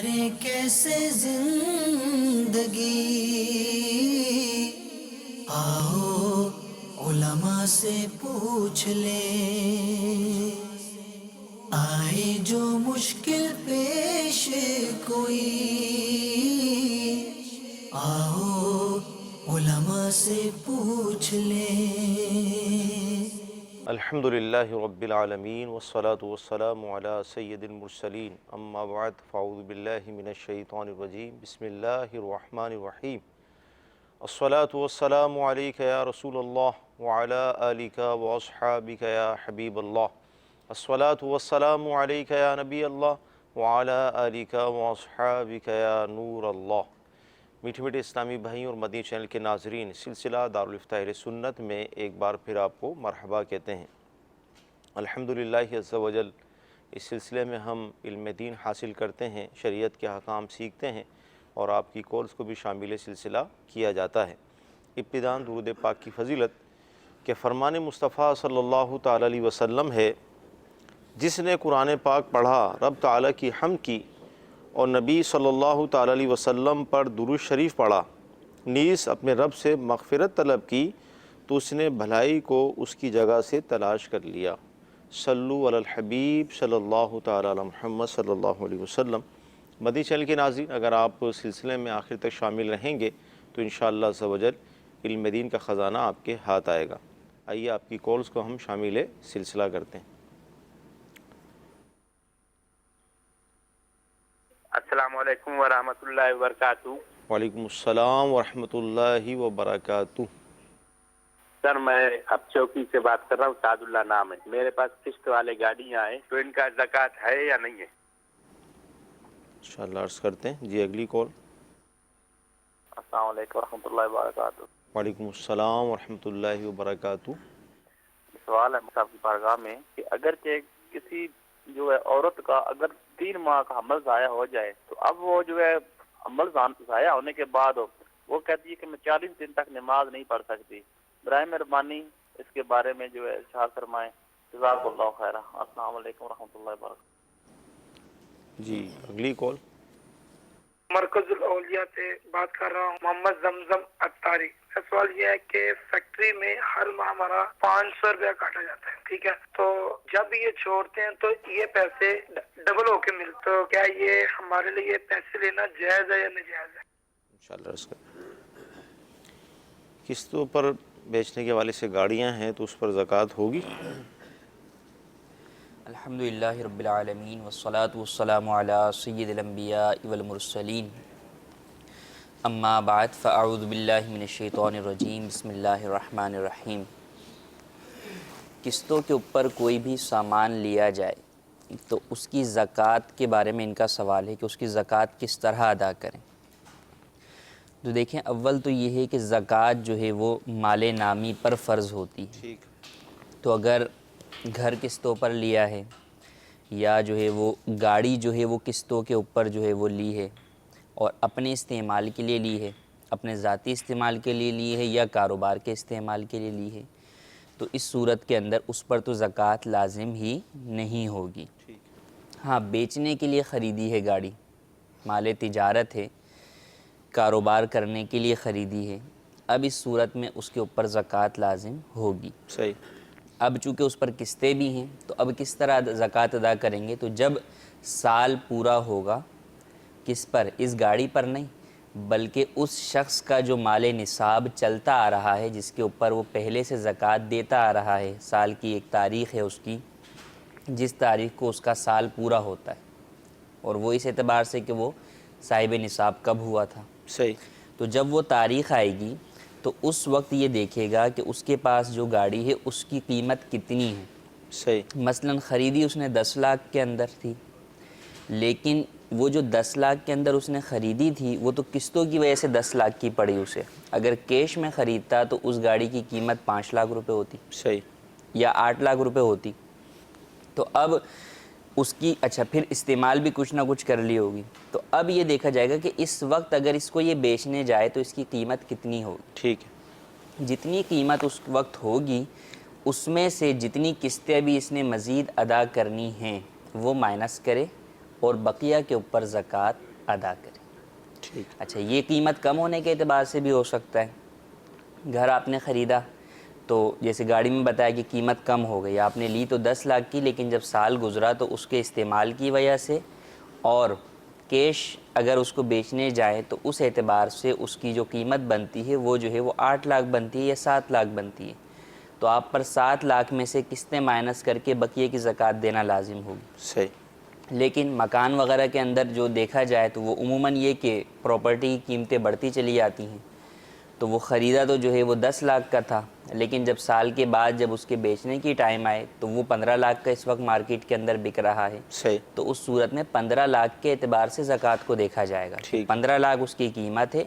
گزارے کیسے زندگی، آؤ علماء سے پوچھ لیں، آئے جو مشکل پیش کوئی، آؤ علماء سے پوچھ لیں۔ الحمد للہ رب العالمین والصلاة والسلام علی سید المرسلین، اما بعد فاعوذ باللہ من الشیطان الرجیم، بسم اللہ الرحمن الرحیم۔ الصلاة والسلام علیک یا رسول اللہ وعلی آلک واصحابک یا حبیب اللہ۔ الصلاة والسلام علیک یا نبی اللہ وعلی آلک واصحابک یا نور اللہ۔ میٹھے میٹھے اسلامی بھائیوں اور مدنی چینل کے ناظرین، سلسلہ دارالفتہ اہل سنت میں ایک بار پھر آپ کو مرحبا کہتے ہیں۔ الحمدللہ عز و جل، اس سلسلے میں ہم علم دین حاصل کرتے ہیں، شریعت کے احکام سیکھتے ہیں اور آپ کی کالز کو بھی شامل سلسلہ کیا جاتا ہے۔ ابتداً درود پاک کی فضیلت کہ فرمان مصطفیٰ صلی اللہ تعالی علیہ وسلم ہے، جس نے قرآن پاک پڑھا، رب تعالیٰ کی حمد کی اور نبی صلی اللہ تعالی علیہ وسلم پر درود شریف پڑھا، نیز اپنے رب سے مغفرت طلب کی، تو اس نے بھلائی کو اس کی جگہ سے تلاش کر لیا۔ صلو علی الحبیب صلی اللہ تعالی علی محمد صلی اللہ علیہ وسلم۔ مدنی چینل کے ناظرین، اگر آپ سلسلے میں آخر تک شامل رہیں گے تو انشاءاللہ عز و جل علم دین کا خزانہ آپ کے ہاتھ آئے گا۔ آئیے آپ کی کالز کو ہم شامل سلسلہ کرتے ہیں۔ السلام علیکم ورحمۃ اللہ وبرکاتہ۔ وعلیکم السلام ورحمۃ اللہ وبرکاتہ۔ سر، میں اب چوکی سے بات کر رہا ہوں، سعد اللہ نام ہے۔ میرے پاس قسط والے گاڑیاں ہیں، تو ان کا زکوٰۃ ہے یا نہیں ہے؟ انشاءاللہ عرض کرتے ہیں۔ جی اگلی کال۔ السلام علیکم ورحمۃ اللہ وبرکاتہ۔ وعلیکم السلام ورحمۃ اللہ وبرکاتہ۔ سوال ہے صاحب کی بارگاہ میں کہ اگرچہ کسی جو ہے عورت کا اگر 3 ماہ کا حمل ضائع ہو جائے، تو اب وہ جو ہے حمل ضائع ہونے کے بعد وہ کہتی ہے کہ میں 40 دن تک نماز نہیں پڑھ سکتی۔ برائے مہربانی اس کے بارے میں جو ہے ارشاد فرمائیں، جزاک اللہ خیر۔ السلام علیکم ورحمۃ اللہ وبرکاتہ۔ جی اگلی کال۔ مرکز الاولیاء سے بات کر رہا ہوں، محمد زمزم اتاری۔ سوال یہ ہے کہ فیکٹری میں ہر ماہ ہمارا 500 روپیہ کاٹا جاتا ہے، ٹھیک ہے، تو جب یہ چھوڑتے ہیں تو یہ پیسے ڈبل ہو کے ملتے، تو کیا یہ ہمارے لیے پیسے لینا جائز ہے یا ناجائز ہے؟ انشاءاللہ عرض کرتے ہیں۔ قسطوں پر بیچنے کے والے سے گاڑیاں ہیں تو اس پر زکوٰۃ ہوگی؟ الحمدللہ رب العالمین والصلاة والسلام علی سید الانبیاء والمرسلین، اما بعد فاعوذ باللہ من الشیطان الرجیم، بسم اللہ الرحمن الرحیم۔ قسطوں کے اوپر کوئی بھی سامان لیا جائے تو اس کی زکوٰۃ کے بارے میں ان کا سوال ہے کہ اس کی زکوٰۃ کس طرح ادا کریں۔ تو دیکھیں، اول تو یہ ہے کہ زکوٰۃ جو ہے وہ مال نامی پر فرض ہوتی ہے۔ ٹھیک۔ تو اگر گھر قسطوں پر لیا ہے یا جو ہے وہ گاڑی جو ہے وہ قسطوں کے اوپر جو ہے وہ لی ہے اور اپنے استعمال کے لیے لی ہے، اپنے ذاتی استعمال کے لیے لی ہے یا کاروبار کے استعمال کے لیے لی ہے، تو اس صورت کے اندر اس پر تو زکوٰۃ لازم ہی نہیں ہوگی۔ ہاں، بیچنے کے لیے خریدی ہے گاڑی، مال تجارت ہے، کاروبار کرنے کے لیے خریدی ہے، اب اس صورت میں اس کے اوپر زکوٰۃ لازم ہوگی۔ صحیح۔ اب چونکہ اس پر قسطیں بھی ہیں تو اب کس طرح زکوٰۃ ادا کریں گے؟ تو جب سال پورا ہوگا، کس پر؟ اس گاڑی پر نہیں، بلکہ اس شخص کا جو مال نصاب چلتا آ رہا ہے، جس کے اوپر وہ پہلے سے زکوٰۃ دیتا آ رہا ہے، سال کی ایک تاریخ ہے اس کی، جس تاریخ کو اس کا سال پورا ہوتا ہے، اور وہ اس اعتبار سے کہ وہ صاحب نصاب کب ہوا تھا۔ صحیح۔ تو جب وہ تاریخ آئے گی تو اس وقت یہ دیکھے گا کہ اس کے پاس جو گاڑی ہے اس کی قیمت کتنی ہے۔ صحیح۔ مثلا خریدی اس نے 10 لاکھ کے اندر تھی، لیکن وہ جو 10 لاکھ کے اندر اس نے خریدی تھی وہ تو قسطوں کی وجہ سے 10 لاکھ کی پڑی اسے۔ اگر کیش میں خریدتا تو اس گاڑی کی قیمت 5 لاکھ روپے ہوتی، صحیح، یا 8 لاکھ روپے ہوتی۔ تو اب اس کی پھر استعمال بھی کچھ نہ کچھ کر لی ہوگی، تو اب یہ دیکھا جائے گا کہ اس وقت اگر اس کو یہ بیچنے جائے تو اس کی قیمت کتنی ہوگی۔ ٹھیک ہے۔ جتنی قیمت اس وقت ہوگی اس میں سے جتنی قسطیں بھی اس نے مزید ادا کرنی ہیں وہ مائنس کرے اور بقیہ کے اوپر زکوٰۃ ادا کریں۔ ٹھیک، اچھا، یہ قیمت کم ہونے کے اعتبار سے بھی ہو سکتا ہے۔ گھر آپ نے خریدا تو جیسے گاڑی میں بتایا کہ قیمت کم ہو گئی، آپ نے لی تو 10 لاکھ کی، لیکن جب سال گزرا تو اس کے استعمال کی وجہ سے اور کیش اگر اس کو بیچنے جائیں تو اس اعتبار سے اس کی جو قیمت بنتی ہے وہ جو ہے وہ 8 لاکھ بنتی ہے یا 7 لاکھ بنتی ہے، تو آپ پر 7 لاکھ میں سے قسطیں مائنس کر کے بقیے کی زکوٰۃ دینا لازم ہوگی۔ صحیح، لیکن مکان وغیرہ کے اندر جو دیکھا جائے تو وہ عموماً یہ کہ پراپرٹی کی قیمتیں بڑھتی چلی جاتی ہیں، تو وہ خریدا تو جو ہے وہ 10 لاکھ کا تھا، لیکن جب سال کے بعد جب اس کے بیچنے کی ٹائم آئے تو وہ 15 لاکھ کا اس وقت مارکیٹ کے اندر بک رہا ہے، صحیح، تو اس صورت میں 15 لاکھ کے اعتبار سے زکوٰۃ کو دیکھا جائے گا۔ ٹھیک، 15 لاکھ اس کی قیمت ہے،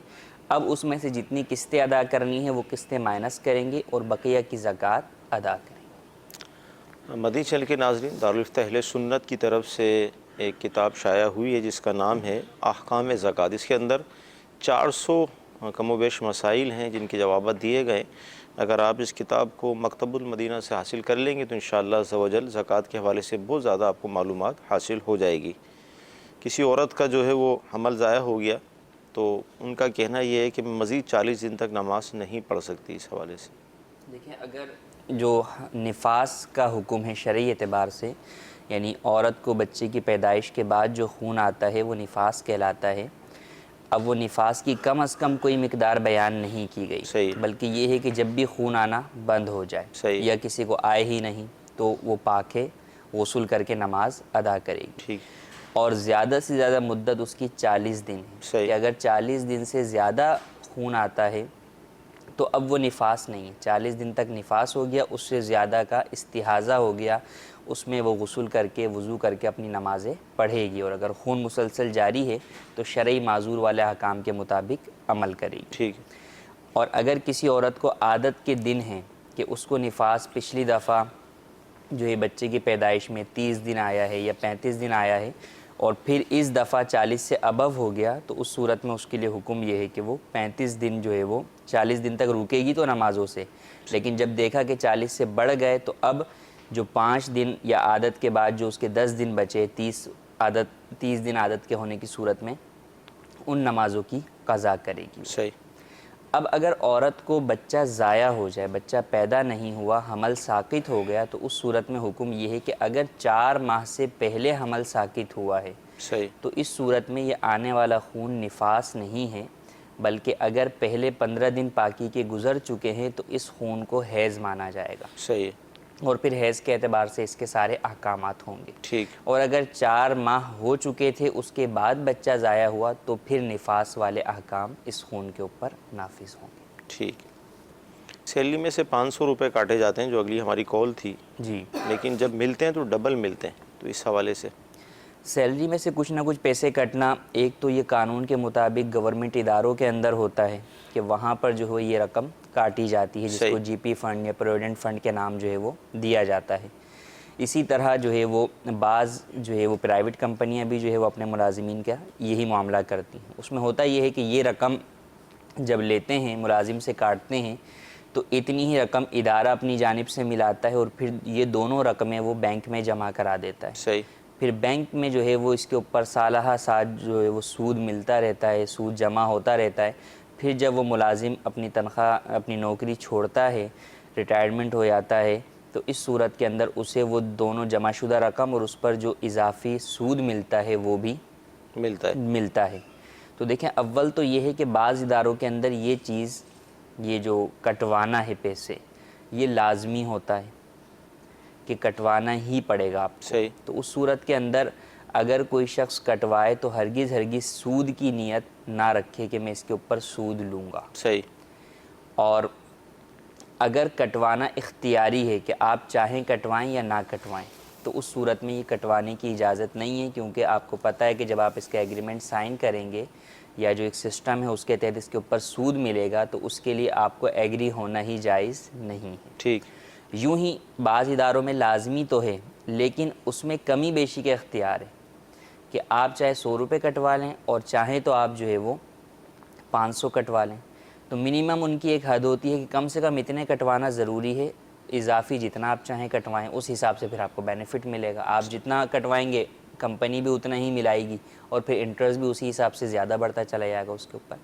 اب اس میں سے جتنی قسطیں ادا کرنی ہیں وہ قسطیں مائنس کریں گے اور بقیہ کی زکوٰۃ ادا کریں گے۔ مدنی چینل کے ناظرین، دارالفتہ اہل سنت کی طرف سے ایک کتاب شائع ہوئی ہے جس کا نام ہے احکام زکوٰۃ۔ اس کے اندر 400 کم و بیش مسائل ہیں جن کے جوابات دیے گئے۔ اگر آپ اس کتاب کو مکتب المدینہ سے حاصل کر لیں گے تو انشاءاللہ عز و جل زکوٰۃ کے حوالے سے بہت زیادہ آپ کو معلومات حاصل ہو جائے گی۔ کسی عورت کا جو ہے وہ حمل ضائع ہو گیا تو ان کا کہنا یہ ہے کہ مزید 40 دن تک نماز نہیں پڑھ سکتی۔ اس حوالے سے دیکھیں، اگر جو نفاس کا حکم ہے شرعی اعتبار سے، یعنی عورت کو بچے کی پیدائش کے بعد جو خون آتا ہے وہ نفاس کہلاتا ہے، اب وہ نفاس کی کم از کم کوئی مقدار بیان نہیں کی گئی، صحیح، بلکہ یہ ہے کہ جب بھی خون آنا بند ہو جائے صحیح، یا کسی کو آئے ہی نہیں تو وہ پاک ہے، غسل کر کے نماز ادا کرے گی، ٹھیک، اور زیادہ سے زیادہ مدت اس کی 40 دن ہے صحیح، کہ اگر 40 دن سے زیادہ خون آتا ہے تو اب وہ نفاس نہیں ہے، 40 دن تک نفاس ہو گیا، اس سے زیادہ کا استحاضہ ہو گیا، اس میں وہ غسل کر کے وضو کر کے اپنی نمازیں پڑھے گی، اور اگر خون مسلسل جاری ہے تو شرعی معذور والے احکام کے مطابق عمل کرے گی۔ ٹھیک، اور اگر کسی عورت کو عادت کے دن ہیں کہ اس کو نفاس پچھلی دفعہ جو ہے بچے کی پیدائش میں 30 دن آیا ہے یا 35 دن آیا ہے اور پھر اس دفعہ 40 سے ابو ہو گیا، تو اس صورت میں اس کے لیے حکم یہ ہے کہ وہ 35 دن جو ہے وہ 40 دن تک رکے گی تو نمازوں سے، لیکن جب دیکھا کہ 40 سے بڑھ گئے تو اب جو 5 دن یا عادت کے بعد جو اس کے 10 دن بچے، 30 دن عادت کے ہونے کی صورت میں ان نمازوں کی قضا کرے گی۔ صحیح، اب اگر عورت کو بچہ ضائع ہو جائے، بچہ پیدا نہیں ہوا، حمل ساقط ہو گیا، تو اس صورت میں حکم یہ ہے کہ اگر 4 ماہ سے پہلے حمل ساقط ہوا ہے صحیح، تو اس صورت میں یہ آنے والا خون نفاس نہیں ہے، بلکہ اگر پہلے 15 دن پاکی کے گزر چکے ہیں تو اس خون کو حیض مانا جائے گا، صحیح، اور پھر حیض کے اعتبار سے اس کے سارے احکامات ہوں گے۔ ٹھیک، اور اگر 4 ماہ ہو چکے تھے اس کے بعد بچہ ضائع ہوا تو پھر نفاس والے احکام اس خون کے اوپر نافذ ہوں گے۔ ٹھیک۔ سیلری میں سے 500 روپے کاٹے جاتے ہیں، جو اگلی ہماری کال تھی، جی، لیکن جب ملتے ہیں تو ڈبل ملتے ہیں، تو اس حوالے سے سیلری میں سے کچھ نہ کچھ پیسے کٹنا، ایک تو یہ قانون کے مطابق گورنمنٹ اداروں کے اندر ہوتا ہے کہ وہاں پر جو ہے یہ رقم کاٹی جاتی ہے، جس کو جی پی فنڈ یا پروویڈنٹ فنڈ کے نام جو ہے وہ دیا جاتا ہے۔ اسی طرح جو ہے وہ بعض جو ہے وہ پرائیویٹ کمپنیاں بھی جو ہے وہ اپنے ملازمین کا یہی معاملہ کرتی ہیں۔ اس میں ہوتا یہ ہے کہ یہ رقم جب لیتے ہیں ملازم سے کاٹتے ہیں تو اتنی ہی رقم ادارہ اپنی جانب سے ملاتا ہے اور پھر یہ دونوں رقمیں وہ بینک میں جمع کرا دیتا ہے۔ صحیح، پھر بینک میں جو ہے وہ اس کے اوپر سالہ سال جو ہے وہ سود ملتا رہتا ہے، سود جمع ہوتا رہتا ہے۔ پھر جب وہ ملازم اپنی تنخواہ اپنی نوکری چھوڑتا ہے، ریٹائرمنٹ ہو جاتا ہے، تو اس صورت کے اندر اسے وہ دونوں جمع شدہ رقم اور اس پر جو اضافی سود ملتا ہے وہ بھی ملتا ہے۔ تو دیکھیں، اول تو یہ ہے کہ بعض اداروں کے اندر یہ چیز، یہ جو کٹوانا ہے پیسے، یہ لازمی ہوتا ہے کہ کٹوانا ہی پڑے گا آپ کو۔ صحیح، تو اس صورت کے اندر اگر کوئی شخص کٹوائے تو ہرگز سود کی نیت نہ رکھے کہ میں اس کے اوپر سود لوں گا۔ صحیح، اور اگر کٹوانا اختیاری ہے کہ آپ چاہیں کٹوائیں یا نہ کٹوائیں، تو اس صورت میں یہ کٹوانے کی اجازت نہیں ہے، کیونکہ آپ کو پتہ ہے کہ جب آپ اس کا ایگریمنٹ سائن کریں گے یا جو ایک سسٹم ہے اس کے تحت اس کے اوپر سود ملے گا، تو اس کے لیے آپ کو ایگری ہونا ہی جائز نہیں ہے۔ ٹھیک، یوں ہی بعض اداروں میں لازمی تو ہے، لیکن اس میں کمی بیشی کے اختیار ہے کہ آپ چاہے 100 روپے کٹوا لیں اور چاہیں تو آپ جو ہے وہ 500 کٹوا لیں۔ تو منیمم ان کی ایک حد ہوتی ہے کہ کم سے کم اتنے کٹوانا ضروری ہے، اضافی جتنا آپ چاہیں کٹوائیں، اس حساب سے پھر آپ کو بینیفٹ ملے گا۔ آپ جتنا کٹوائیں گے کمپنی بھی اتنا ہی ملائے گی اور پھر انٹرسٹ بھی اسی حساب سے زیادہ بڑھتا چلا جائے گا اس کے اوپر.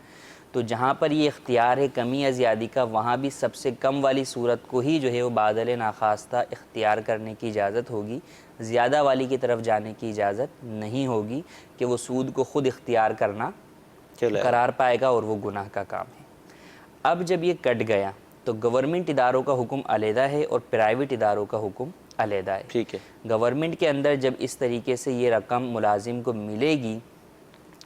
تو جہاں پر یہ اختیار ہے کمی یا زیادی کا، وہاں بھی سب سے کم والی صورت کو ہی جو ہے وہ بادل ناخواستہ اختیار کرنے کی اجازت ہوگی، زیادہ والی کی طرف جانے کی اجازت نہیں ہوگی کہ وہ سود کو خود اختیار کرنا قرار پائے گا اور وہ گناہ کا کام ہے. اب جب یہ کٹ گیا تو گورنمنٹ اداروں کا حکم علیحدہ ہے اور پرائیویٹ اداروں کا حکم علیحدہ ہے. ٹھیک ہے. گورنمنٹ کے اندر جب اس طریقے سے یہ رقم ملازم کو ملے گی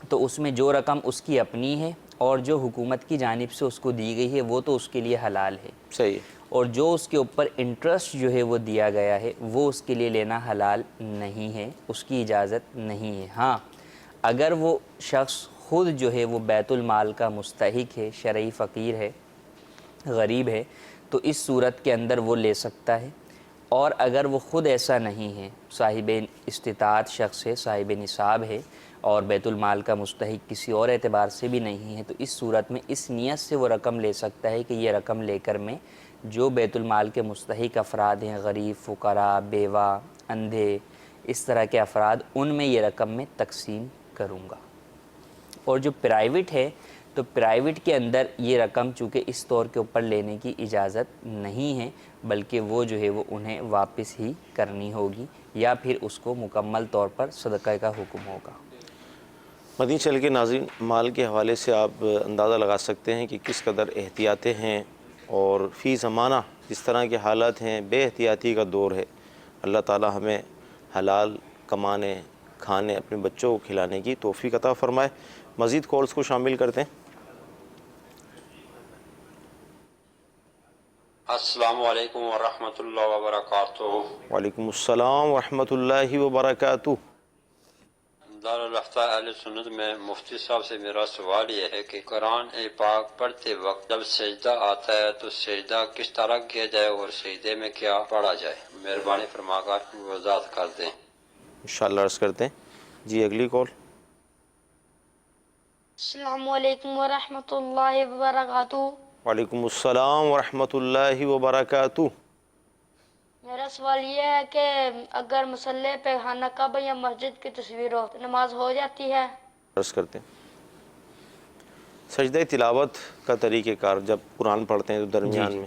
تو اس میں جو رقم اس کی اپنی ہے اور جو حکومت کی جانب سے اس کو دی گئی ہے وہ تو اس کے لیے حلال ہے. صحیح ہے. اور جو اس کے اوپر انٹرسٹ جو ہے وہ دیا گیا ہے وہ اس کے لیے لینا حلال نہیں ہے، اس کی اجازت نہیں ہے. ہاں اگر وہ شخص خود جو ہے وہ بیت المال کا مستحق ہے، شرعی فقیر ہے، غریب ہے، تو اس صورت کے اندر وہ لے سکتا ہے. اور اگر وہ خود ایسا نہیں ہے، صاحب استطاعت شخص ہے، صاحب نصاب ہے اور بیت المال کا مستحق کسی اور اعتبار سے بھی نہیں ہے، تو اس صورت میں اس نیت سے وہ رقم لے سکتا ہے کہ یہ رقم لے کر میں جو بیت المال کے مستحق افراد ہیں، غریب، فقراء، بیوہ، اندھے، اس طرح کے افراد، ان میں یہ رقم میں تقسیم کروں گا. اور جو پرائیویٹ ہے تو پرائیویٹ کے اندر یہ رقم چونکہ اس طور کے اوپر لینے کی اجازت نہیں ہے، بلکہ وہ جو ہے وہ انہیں واپس ہی کرنی ہوگی یا پھر اس کو مکمل طور پر صدقہ کا حکم ہوگا. مدنی چل کے ناظرین، مال کے حوالے سے آپ اندازہ لگا سکتے ہیں کہ کس قدر احتیاطیں ہیں اور فی زمانہ جس طرح کے حالات ہیں، بے احتیاطی کا دور ہے. اللہ تعالی ہمیں حلال کمانے، کھانے، اپنے بچوں کو کھلانے کی توفیق عطا فرمائے. مزید کالز کو شامل کرتے ہیں. السلام علیکم ورحمۃ اللہ وبرکاتہ. وعلیکم السلام ورحمۃ اللہ وبرکاتہ. دارالفتہ اہل سنت میں مفتی صاحب سے میرا سوال یہ ہے کہ قرآن پاک پڑھتے وقت جب سجدہ آتا ہے تو سجدہ کس طرح کیا جائے اور سجدے میں کیا پڑھا جائے؟ مہربانی فرما کر وضاحت کر دیں. انشاءاللہ عرض کرتے ہیں. جی اگلی کال. السلام علیکم ورحمۃ اللہ وبرکاتہ. وعلیکم السلام ورحمۃ اللہ وبرکاتہ. میرا سوال یہ ہے کہ اگر مصلی پہ خانہ کعبہ یا مسجد کی تصویر ہو تو نماز ہو جاتی ہے؟ عرض کرتے ہیں. سجدہ تلاوت کا طریقہ کار، جب قرآن پڑھتے ہیں تو درمیان میں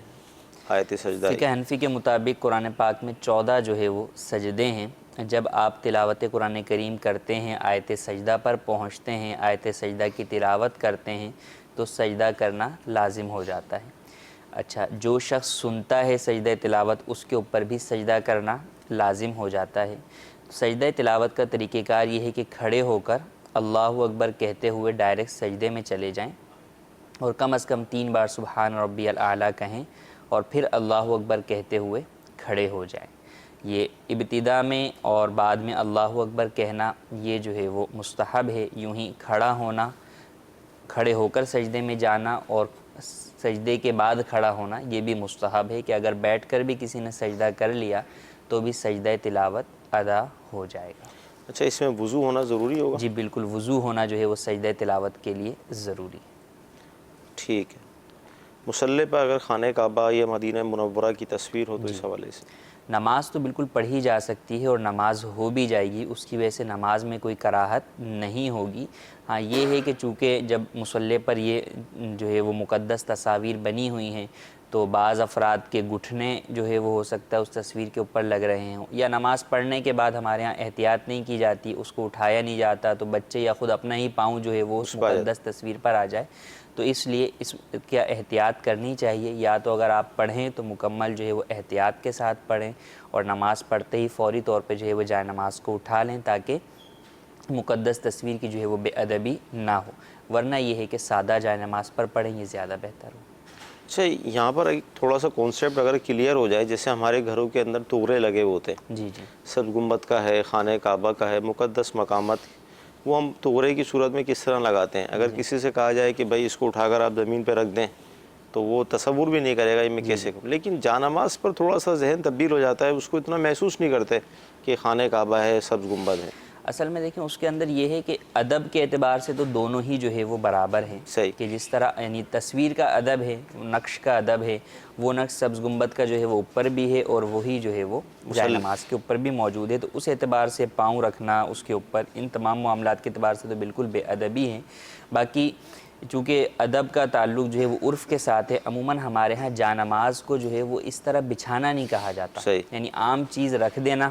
آیت سجدہ. فقہ حنفی کے مطابق قرآن پاک میں 14 جو ہے وہ سجدے ہیں. جب آپ تلاوت قرآن کریم کرتے ہیں، آیت سجدہ پر پہنچتے ہیں، آیت سجدہ کی تلاوت کرتے ہیں تو سجدہ کرنا لازم ہو جاتا ہے. اچھا، جو شخص سنتا ہے سجدہ تلاوت اس کے اوپر بھی سجدہ کرنا لازم ہو جاتا ہے. سجدہ تلاوت کا طریقہ کار یہ ہے کہ کھڑے ہو کر اللہ اکبر کہتے ہوئے ڈائریکٹ سجدے میں چلے جائیں اور کم از کم 3 بار سبحان ربی الاعلیٰ کہیں اور پھر اللہ اکبر کہتے ہوئے کھڑے ہو جائیں. یہ ابتدا میں اور بعد میں اللہ اکبر کہنا یہ جو ہے وہ مستحب ہے. یوں ہی کھڑا ہونا، کھڑے ہو کر سجدے میں جانا اور سجدے کے بعد کھڑا ہونا یہ بھی مستحب ہے کہ اگر بیٹھ کر بھی کسی نے سجدہ کر لیا تو بھی سجدہ تلاوت ادا ہو جائے گا. اچھا، اس میں وضو ہونا ضروری ہوگا؟ جی بالکل، وضو ہونا جو ہے وہ سجدہ تلاوت کے لیے ضروری ہے. ٹھیک ہے. مصلی پر اگر خانہ کعبہ یا مدینہ منورہ کی تصویر ہو تو اس حوالے سے نماز تو بالکل پڑھی جا سکتی ہے اور نماز ہو بھی جائے گی، اس کی وجہ سے نماز میں کوئی کراہت نہیں ہوگی. ہاں یہ ہے کہ چونکہ جب مصلی پر یہ جو ہے وہ مقدس تصاویر بنی ہوئی ہیں تو بعض افراد کے گھٹنے جو ہے وہ ہو سکتا ہے اس تصویر کے اوپر لگ رہے ہوں، یا نماز پڑھنے کے بعد ہمارے ہاں احتیاط نہیں کی جاتی، اس کو اٹھایا نہیں جاتا تو بچے یا خود اپنا ہی پاؤں جو ہے وہ اس مقدس تصویر پر آ جائے. تو اس لیے اس کیا احتیاط کرنی چاہیے. یا تو اگر آپ پڑھیں تو مکمل جو ہے وہ احتیاط کے ساتھ پڑھیں اور نماز پڑھتے ہی فوری طور پہ جو ہے وہ جائے نماز کو اٹھا لیں تاکہ مقدس تصویر کی جو ہے وہ بے ادبی نہ ہو. ورنہ یہ ہے کہ سادہ جائے نماز پر پڑھیں، یہ زیادہ بہتر ہو. اچھا، یہاں پر ایک تھوڑا سا کانسیپٹ اگر کلیئر ہو جائے، جیسے ہمارے گھروں کے اندر توغرے لگے ہوتے ہیں، جی جی، سب گنبد کا ہے، خانہ کعبہ کا ہے، مقدس مقامات، وہ ہم توغرے کی صورت میں کس طرح لگاتے ہیں؟ اگر کسی سے کہا جائے کہ بھائی اس کو اٹھا کر آپ زمین پہ رکھ دیں تو وہ تصور بھی نہیں کرے گا یہ میں کیسے کروں. لیکن جانماز پر تھوڑا سا ذہن تبدیل ہو جاتا ہے، اس کو اتنا محسوس نہیں کرتے کہ خانہ کعبہ ہے، سبز گنبد ہے. اصل میں دیکھیں اس کے اندر یہ ہے کہ ادب کے اعتبار سے تو دونوں ہی جو ہے وہ برابر ہیں. صحیح. کہ جس طرح یعنی تصویر کا ادب ہے، نقش کا ادب ہے، وہ نقش سبز گنبد کا جو ہے وہ اوپر بھی ہے اور وہی جو ہے وہ جائے نماز کے اوپر بھی موجود ہے. تو اس اعتبار سے پاؤں رکھنا اس کے اوپر، ان تمام معاملات کے اعتبار سے تو بالکل بے ادبی ہیں. باقی چونکہ ادب کا تعلق جو ہے وہ عرف کے ساتھ ہے، عموماً ہمارے ہاں جانماز کو جو ہے وہ اس طرح بچھانا نہیں کہا جاتا. صحیح. یعنی عام چیز رکھ دینا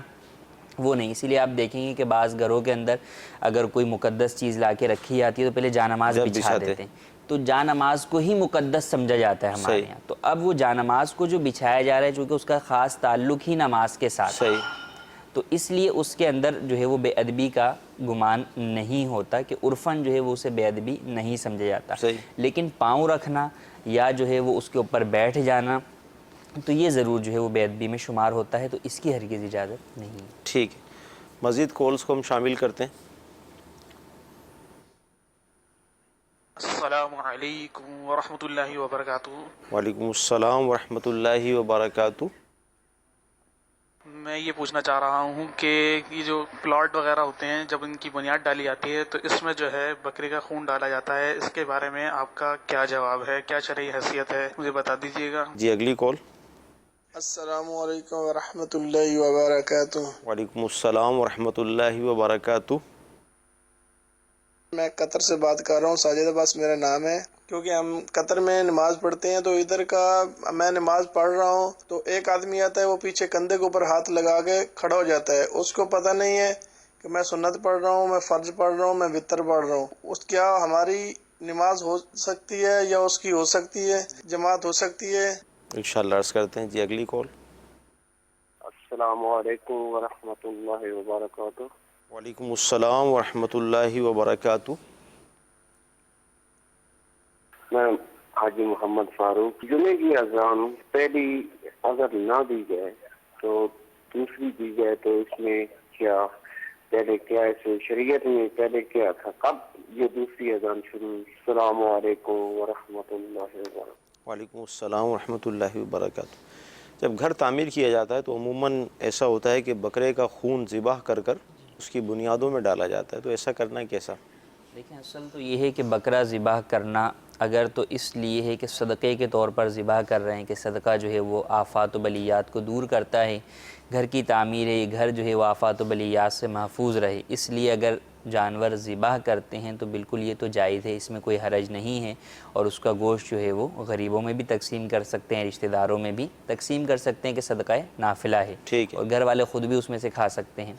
وہ نہیں. اسی لیے آپ دیکھیں گے کہ بعض گھروں کے اندر اگر کوئی مقدس چیز لا کے رکھی جاتی ہے تو پہلے جانماز بچھا دیتے ہیں. تو جانماز کو ہی مقدس سمجھا جاتا ہے ہمارے یہاں. تو اب وہ جانماز کو جو بچھایا جا رہا ہے چونکہ اس کا خاص تعلق ہی نماز کے ساتھ ہے، تو اس لیے اس کے اندر جو ہے وہ بے ادبی کا گمان نہیں ہوتا کہ عرفاً جو ہے وہ اسے بے ادبی نہیں سمجھا جاتا. لیکن پاؤں رکھنا یا جو ہے وہ اس کے اوپر بیٹھ جانا تو یہ ضرور جو ہے وہ بے ادبی میں شمار ہوتا ہے، تو اس کی ہرگز اجازت نہیں ہے. ٹھیک ہے. مزید کالز کو ہم شامل کرتے ہیں. السلام علیکم ورحمۃ اللہ وبرکاتہ. وعلیکم السلام ورحمۃ اللہ وبرکاتہ. میں یہ پوچھنا چاہ رہا ہوں کہ یہ جو پلاٹ وغیرہ ہوتے ہیں جب ان کی بنیاد ڈالی جاتی ہے تو اس میں جو ہے بکری کا خون ڈالا جاتا ہے، اس کے بارے میں آپ کا کیا جواب ہے؟ کیا شرعی حیثیت ہے؟ مجھے بتا دیجیے گا. جی اگلی کال. السلام علیکم ورحمۃ اللہ وبرکاتہ. وعلیکم السلام ورحمۃ اللہ وبرکاتہ. میں قطر سے بات کر رہا ہوں، ساجد عباس میرا نام ہے. کیونکہ ہم قطر میں نماز پڑھتے ہیں تو ادھر کا میں نماز پڑھ رہا ہوں تو ایک آدمی آتا ہے، وہ پیچھے کندھے کے اوپر ہاتھ لگا کے کھڑا ہو جاتا ہے. اس کو پتہ نہیں ہے کہ میں سنت پڑھ رہا ہوں، میں فرض پڑھ رہا ہوں، میں وتر پڑھ رہا ہوں. اس کیا ہماری نماز ہو سکتی ہے یا اس کی ہو سکتی ہے، جماعت ہو سکتی ہے؟ انشاءاللہ عرض کرتے ہیں. جی اگلی کال. السلام علیکم ورحمۃ اللہ وبرکاتہ. وعلیکم السلام ورحمۃ اللہ وبرکاتہ. میں حاجی محمد فاروق. جمعے کی اذان پہلی اگر نہ دی جائے تو دوسری دی جائے تو اس میں کیا پہلے کیا ایسے شریعت میں پہلے کیا تھا، کب یہ دوسری اذان شروع ہوئی؟ السلام علیکم ورحمۃ اللہ وبرکاتہ. وعلیکم السلام ورحمۃ اللہ وبرکاتہ. جب گھر تعمیر کیا جاتا ہے تو عموماً ایسا ہوتا ہے کہ بکرے کا خون ذبح کر کر اس کی بنیادوں میں ڈالا جاتا ہے، تو ایسا کرنا کیسا؟ دیکھیں اصل تو یہ ہے کہ بکرا ذبح کرنا اگر تو اس لیے ہے کہ صدقے کے طور پر ذبح کر رہے ہیں کہ صدقہ جو ہے وہ آفات و بلیات کو دور کرتا ہے، گھر کی تعمیر ہے، گھر جو ہے وہ آفات و بلیات سے محفوظ رہے، اس لیے اگر جانور ذبح کرتے ہیں تو بالکل یہ تو جائز ہے، اس میں کوئی حرج نہیں ہے. اور اس کا گوشت جو ہے وہ غریبوں میں بھی تقسیم کر سکتے ہیں، رشتہ داروں میں بھی تقسیم کر سکتے ہیں کہ صدقہ نافلہ ہے، اور گھر والے خود بھی اس میں سے کھا سکتے ہیں.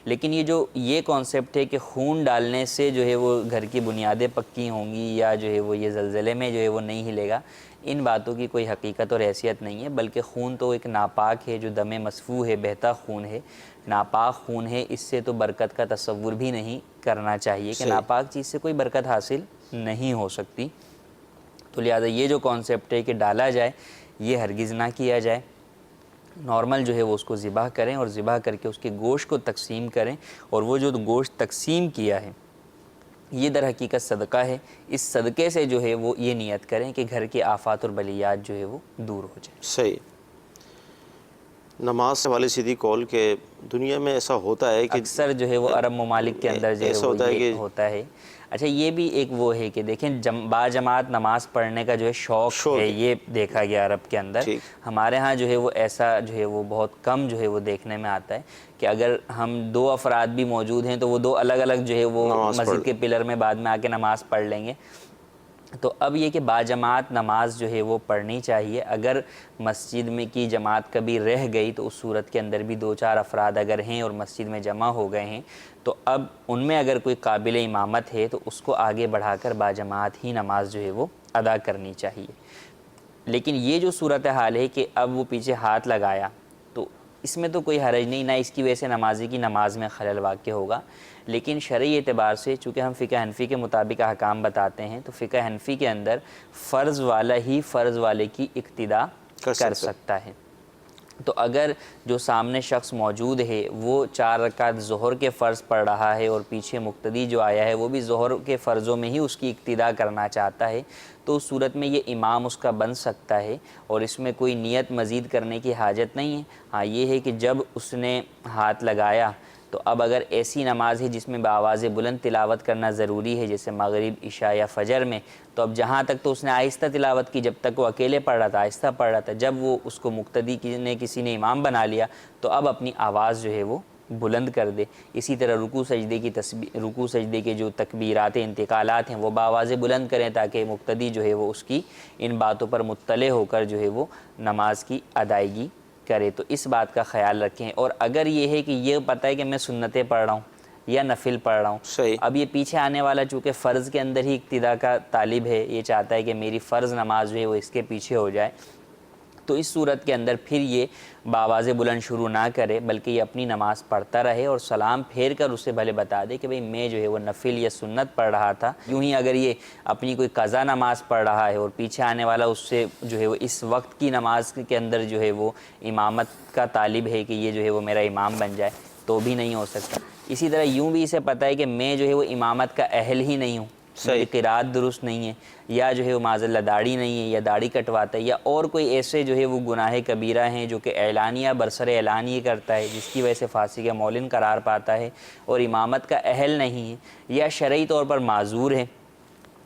لیکن یہ کانسیپٹ ہے کہ خون ڈالنے سے جو ہے وہ گھر کی بنیادیں پکی ہوں گی یا جو ہے وہ یہ زلزلے میں جو ہے وہ نہیں ہلے گا، ان باتوں کی کوئی حقیقت اور حیثیت نہیں ہے. بلکہ خون تو ایک ناپاک ہے، جو دم مسفوح ہے، بہتا خون ہے، ناپاک خون ہے، اس سے تو برکت کا تصور بھی نہیں کرنا چاہیے کہ ناپاک چیز سے کوئی برکت حاصل نہیں ہو سکتی. تو لہٰذا یہ جو کانسیپٹ ہے کہ ڈالا جائے یہ ہرگز نہ کیا جائے. نارمل جو ہے وہ اس کو ذبح کریں اور ذبح کر کے اس کے گوشت کو تقسیم کریں، اور وہ جو گوشت تقسیم کیا ہے یہ در حقیقت صدقہ ہے. اس صدقے سے جو ہے وہ یہ نیت کریں کہ گھر کے آفات اور بلیات جو ہے وہ دور ہو جائیں. صحیح. نماز سے والے سیدھی کال کہ دنیا میں ایسا ہوتا ہے کہ اکثر جو ہے وہ عرب ممالک کے اندر جو ہے وہ یہ ہوتا ہے. اچھا یہ بھی ایک وہ ہے کہ دیکھیں باجماعت نماز پڑھنے کا جو ہے شوق ہے، یہ دیکھا گیا عرب کے اندر. ہمارے ہاں جو ہے وہ ایسا جو ہے وہ بہت کم جو ہے وہ دیکھنے میں آتا ہے کہ اگر ہم دو افراد بھی موجود ہیں تو وہ دو الگ الگ جو ہے وہ مسجد کے پلر میں بعد میں آ کے نماز پڑھ لیں گے. تو اب یہ کہ باجماعت نماز جو ہے وہ پڑھنی چاہیے. اگر مسجد میں کی جماعت کبھی رہ گئی تو اس صورت کے اندر بھی 2-4 افراد اگر ہیں اور مسجد میں جمع ہو گئے ہیں تو اب ان میں اگر کوئی قابل امامت ہے تو اس کو آگے بڑھا کر باجماعت ہی نماز جو ہے وہ ادا کرنی چاہیے. لیکن یہ جو صورتحال ہے کہ اب وہ پیچھے ہاتھ لگایا تو اس میں تو کوئی حرج نہیں، نہ اس کی وجہ سے نمازی کی نماز میں خلل واقع ہوگا. لیکن شرعی اعتبار سے چونکہ ہم فقہ حنفی کے مطابق احکام بتاتے ہیں تو فقہ حنفی کے اندر فرض والا ہی فرض والے کی اقتداء کر سکتا ہے. تو اگر جو سامنے شخص موجود ہے وہ 4 رکعت ظہر کے فرض پڑھ رہا ہے اور پیچھے مقتدی جو آیا ہے وہ بھی ظہر کے فرضوں میں ہی اس کی اقتداء کرنا چاہتا ہے تو اس صورت میں یہ امام اس کا بن سکتا ہے اور اس میں کوئی نیت مزید کرنے کی حاجت نہیں ہے. ہاں یہ ہے کہ جب اس نے ہاتھ لگایا تو اب اگر ایسی نماز ہے جس میں بآواز بلند تلاوت کرنا ضروری ہے جیسے مغرب، عشاء یا فجر میں، تو اب جہاں تک تو اس نے آہستہ تلاوت کی، جب تک وہ اکیلے پڑھ رہا تھا آہستہ پڑھ رہا تھا، جب وہ اس کو مقتدی کسی نے امام بنا لیا تو اب اپنی آواز جو ہے وہ بلند کر دے۔ اسی طرح رکوع سجدے کے جو تکبیرات انتقالات ہیں وہ بآواز بلند کریں تاکہ مقتدی جو ہے وہ اس کی ان باتوں پر مطلع ہو کر جو ہے وہ نماز کی ادائیگی کرے۔ تو اس بات کا خیال رکھیں۔ اور اگر یہ ہے کہ یہ پتہ ہے کہ میں سنتیں پڑھ رہا ہوں یا نفل پڑھ رہا ہوں، صحیح، اب یہ پیچھے آنے والا چونکہ فرض کے اندر ہی اقتداء کا طالب ہے، یہ چاہتا ہے کہ میری فرض نماز جو ہے وہ اس کے پیچھے ہو جائے، تو اس صورت کے اندر پھر یہ بآواز بلند شروع نہ کرے بلکہ یہ اپنی نماز پڑھتا رہے اور سلام پھیر کر اسے بھلے بتا دے کہ بھئی میں جو ہے وہ نفل یا سنت پڑھ رہا تھا۔ یوں ہی اگر یہ اپنی کوئی قضا نماز پڑھ رہا ہے اور پیچھے آنے والا اس سے جو ہے وہ اس وقت کی نماز کے اندر جو ہے وہ امامت کا طالب ہے کہ یہ جو ہے وہ میرا امام بن جائے، تو بھی نہیں ہو سکتا۔ اسی طرح یوں بھی اسے پتہ ہے کہ میں جو ہے وہ امامت کا اہل ہی نہیں ہوں، میری قرات درست نہیں ہے، یا جو ہے وہ معاذ اللہ داڑھی نہیں ہے یا داڑھی کٹواتا ہے، یا اور کوئی ایسے جو ہے وہ گناہ کبیرہ ہیں جو کہ اعلانیہ برسر اعلانیہ کرتا ہے جس کی وجہ سے فاسق مولن قرار پاتا ہے اور امامت کا اہل نہیں ہے، یا شرعی طور پر معذور ہے،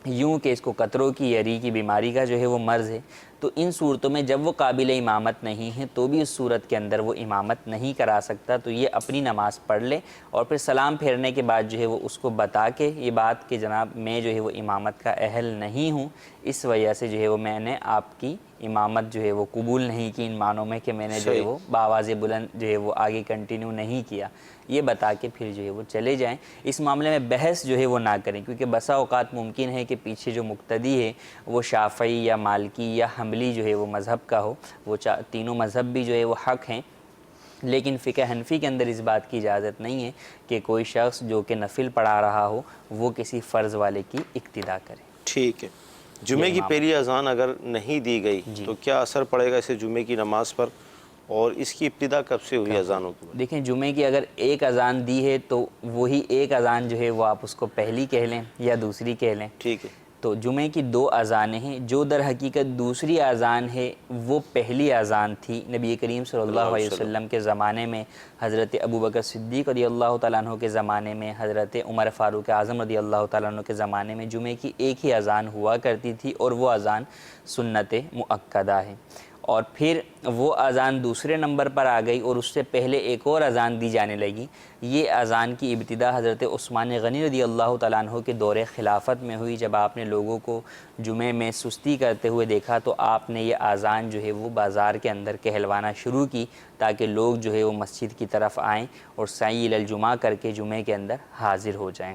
یوں کہ اس کو قطروں کی یری کی بیماری کا جو ہے وہ مرض ہے، تو ان صورتوں میں جب وہ قابل امامت نہیں ہے تو بھی اس صورت کے اندر وہ امامت نہیں کرا سکتا۔ تو یہ اپنی نماز پڑھ لے اور پھر سلام پھیرنے کے بعد جو ہے وہ اس کو بتا کے یہ بات کہ جناب میں جو ہے وہ امامت کا اہل نہیں ہوں، اس وجہ سے جو ہے وہ میں نے آپ کی امامت جو ہے وہ قبول نہیں کی، ان معنوں میں کہ میں نے جو ہے وہ بآواز بلند جو ہے وہ آگے کنٹینیو نہیں کیا، یہ بتا کے پھر جو ہے وہ چلے جائیں۔ اس معاملے میں بحث جو ہے وہ نہ کریں، کیونکہ بسا اوقات ممکن ہے کہ پیچھے جو مقتدی ہے وہ شافعی یا مالکی یا حنبلی جو ہے وہ مذہب کا ہو، وہ تینوں مذہب بھی جو ہے وہ حق ہیں، لیکن فقہ حنفی کے اندر اس بات کی اجازت نہیں ہے کہ کوئی شخص جو کہ نفل پڑھا رہا ہو وہ کسی فرض والے کی اقتداء کرے۔ ٹھیک ہے۔ جمعے کی پہلی اذان اگر نہیں دی گئی تو کیا اثر پڑے گا اسے جمعے کی نماز پر، اور اس کی ابتدا کب سے ہوئی اذانوں کی؟ دیکھیں جمعے کی اگر ایک اذان دی ہے تو وہی ایک اذان جو ہے وہ آپ اس کو پہلی کہہ لیں یا دوسری کہہ لیں۔ ٹھیک ہے۔ تو جمعے کی دو اذانیں ہیں، جو در حقیقت دوسری اذان ہے وہ پہلی اذان تھی نبی کریم صلی اللہ علیہ وسلم کے زمانے میں، حضرت ابوبکر صدیق رضی اللہ تعالیٰ عنہ کے زمانے میں، حضرت عمر فاروق اعظم رضی اللہ تعالیٰ عنہ کے زمانے میں جمعے کی ایک ہی اذان ہوا کرتی تھی اور وہ اذان سنت مؤکدہ ہے۔ اور پھر وہ اذان دوسرے نمبر پر آ گئی اور اس سے پہلے ایک اور اذان دی جانے لگی۔ یہ اذان کی ابتدا حضرت عثمان غنی رضی اللہ تعالیٰ عنہ کے دور خلافت میں ہوئی، جب آپ نے لوگوں کو جمعے میں سستی کرتے ہوئے دیکھا تو آپ نے یہ اذان جو ہے وہ بازار کے اندر کہلوانا شروع کی تاکہ لوگ جو ہے وہ مسجد کی طرف آئیں اور سعی الی الجمعہ کر کے جمعے کے اندر حاضر ہو جائیں۔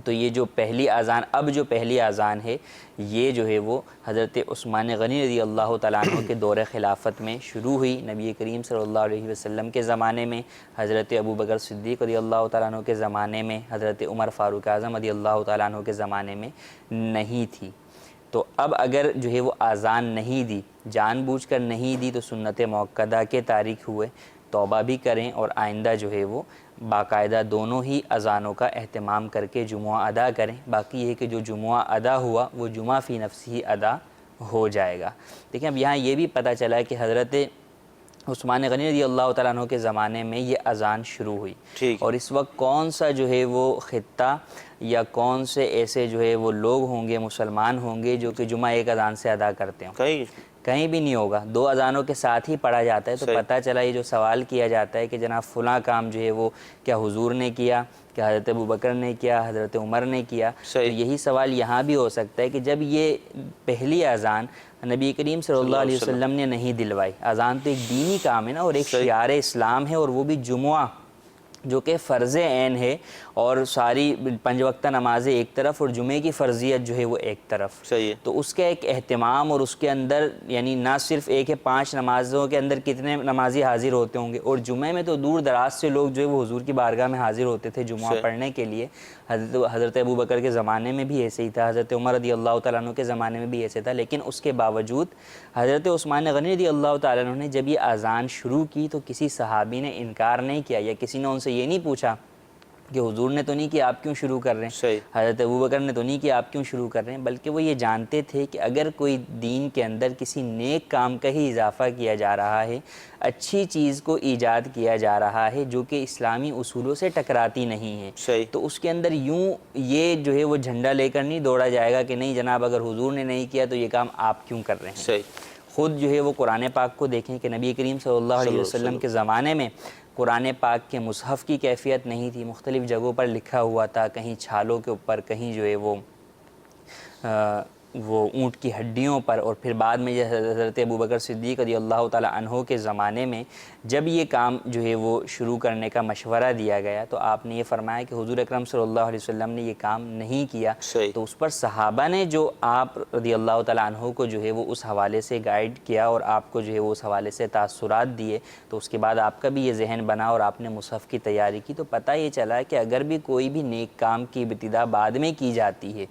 تو یہ جو پہلی اذان، اب جو پہلی اذان ہے یہ جو ہے وہ حضرت عثمان غنی رضی اللہ تعالیٰ عنہ کے دور خلافت میں شروع ہوئی، نبی کریم صلی اللہ علیہ وسلم کے زمانے میں، حضرت ابوبکر صدیق رضی اللہ تعالیٰ عنہ کے زمانے میں، حضرت عمر فاروق اعظم رضی اللہ تعالیٰ عنہ کے زمانے میں نہیں تھی۔ تو اب اگر جو ہے وہ اذان نہیں دی، جان بوجھ کر نہیں دی، تو سنت مؤکدہ کے تارک ہوئے، توبہ بھی کریں اور آئندہ جو ہے وہ باقاعدہ دونوں ہی اذانوں کا اہتمام کر کے جمعہ ادا کریں۔ باقی یہ کہ جو جمعہ ادا ہوا وہ جمعہ فی نفسہ ہی ادا ہو جائے گا۔ دیکھیں اب یہاں یہ بھی پتہ چلا ہے کہ حضرت عثمان غنی رضی اللہ تعالیٰ عنہ کے زمانے میں یہ اذان شروع ہوئی، اور اس وقت کون سا جو ہے وہ خطہ یا کون سے ایسے جو ہے وہ لوگ ہوں گے، مسلمان ہوں گے جو کہ جمعہ ایک اذان سے ادا کرتے ہوں؟ کہیں بھی نہیں ہوگا، دو اذانوں کے ساتھ ہی پڑھا جاتا ہے۔ تو پتہ چلا یہ جو سوال کیا جاتا ہے کہ جناب فلاں کام جو ہے وہ کیا حضور نے کیا، کیا حضرت ابوبکر نے کیا، حضرت عمر نے کیا، تو یہی سوال یہاں بھی ہو سکتا ہے کہ جب یہ پہلی اذان نبی کریم صلی اللہ علیہ وسلم نے نہیں دلوائی، اذان تو ایک دینی کام ہے نا، اور ایک شعار اسلام ہے، اور وہ بھی جمعہ جو کہ فرض عین ہے، اور ساری 5 وقتہ نمازیں ایک طرف اور جمعے کی فرضیت جو ہے وہ ایک طرف، تو اس کا ایک اہتمام، اور اس کے اندر یعنی نہ صرف ایک ہے 5 نمازوں کے اندر کتنے نمازی حاضر ہوتے ہوں گے، اور جمعے میں تو دور دراز سے لوگ جو ہے وہ حضور کی بارگاہ میں حاضر ہوتے تھے جمعہ پڑھنے کے لیے۔ حضرت ابوبکر کے زمانے میں بھی ایسے ہی تھا، حضرت عمر رضی اللہ تعالیٰ عنہ کے زمانے میں بھی ایسے تھا، لیکن اس کے باوجود حضرت عثمان غنی رضی اللہ تعالیٰ عنہ نے جب یہ اذان شروع کی تو کسی صحابی نے انکار نہیں کیا، یا کسی نے ان سے یہ نہیں پوچھا کہ حضور نے تو نہیں کہ آپ کیوں شروع کر رہے ہیں، حضرت ابوبکر نے تو نہیں کہ آپ کیوں شروع کر رہے ہیں، بلکہ وہ یہ جانتے تھے کہ اگر کوئی دین کے اندر کسی نیک کام کا ہی اضافہ کیا جا رہا ہے، اچھی چیز کو ایجاد کیا جا رہا ہے جو کہ اسلامی اصولوں سے ٹکراتی نہیں ہے، تو اس کے اندر یوں یہ جو ہے وہ جھنڈا لے کر نہیں دوڑا جائے گا کہ نہیں جناب اگر حضور نے نہیں کیا تو یہ کام آپ کیوں کر رہے ہیں۔ خود جو ہے وہ قرآن پاک کو دیکھیں کہ نبی کریم صلی اللہ علیہ وسلم کے زمانے میں قرآن پاک کے مصحف کی کیفیت نہیں تھی، مختلف جگہوں پر لکھا ہوا تھا، کہیں چھالوں کے اوپر، کہیں جو ہے وہ اونٹ کی ہڈیوں پر، اور پھر بعد میں حضرت ابوبکر صدیق رضی اللہ تعالی عنہ کے زمانے میں جب یہ کام جو ہے وہ شروع کرنے کا مشورہ دیا گیا تو آپ نے یہ فرمایا کہ حضور اکرم صلی اللہ علیہ وسلم نے یہ کام نہیں کیا، تو اس پر صحابہ نے جو آپ رضی اللہ تعالی عنہ کو جو ہے وہ اس حوالے سے گائیڈ کیا اور آپ کو جو ہے وہ اس حوالے سے تاثرات دیے، تو اس کے بعد آپ کا بھی یہ ذہن بنا اور آپ نے مصحف کی تیاری کی، تو پتہ یہ چلا کہ اگر بھی کوئی بھی نیک کام کی ابتدا بعد میں کی جاتی ہے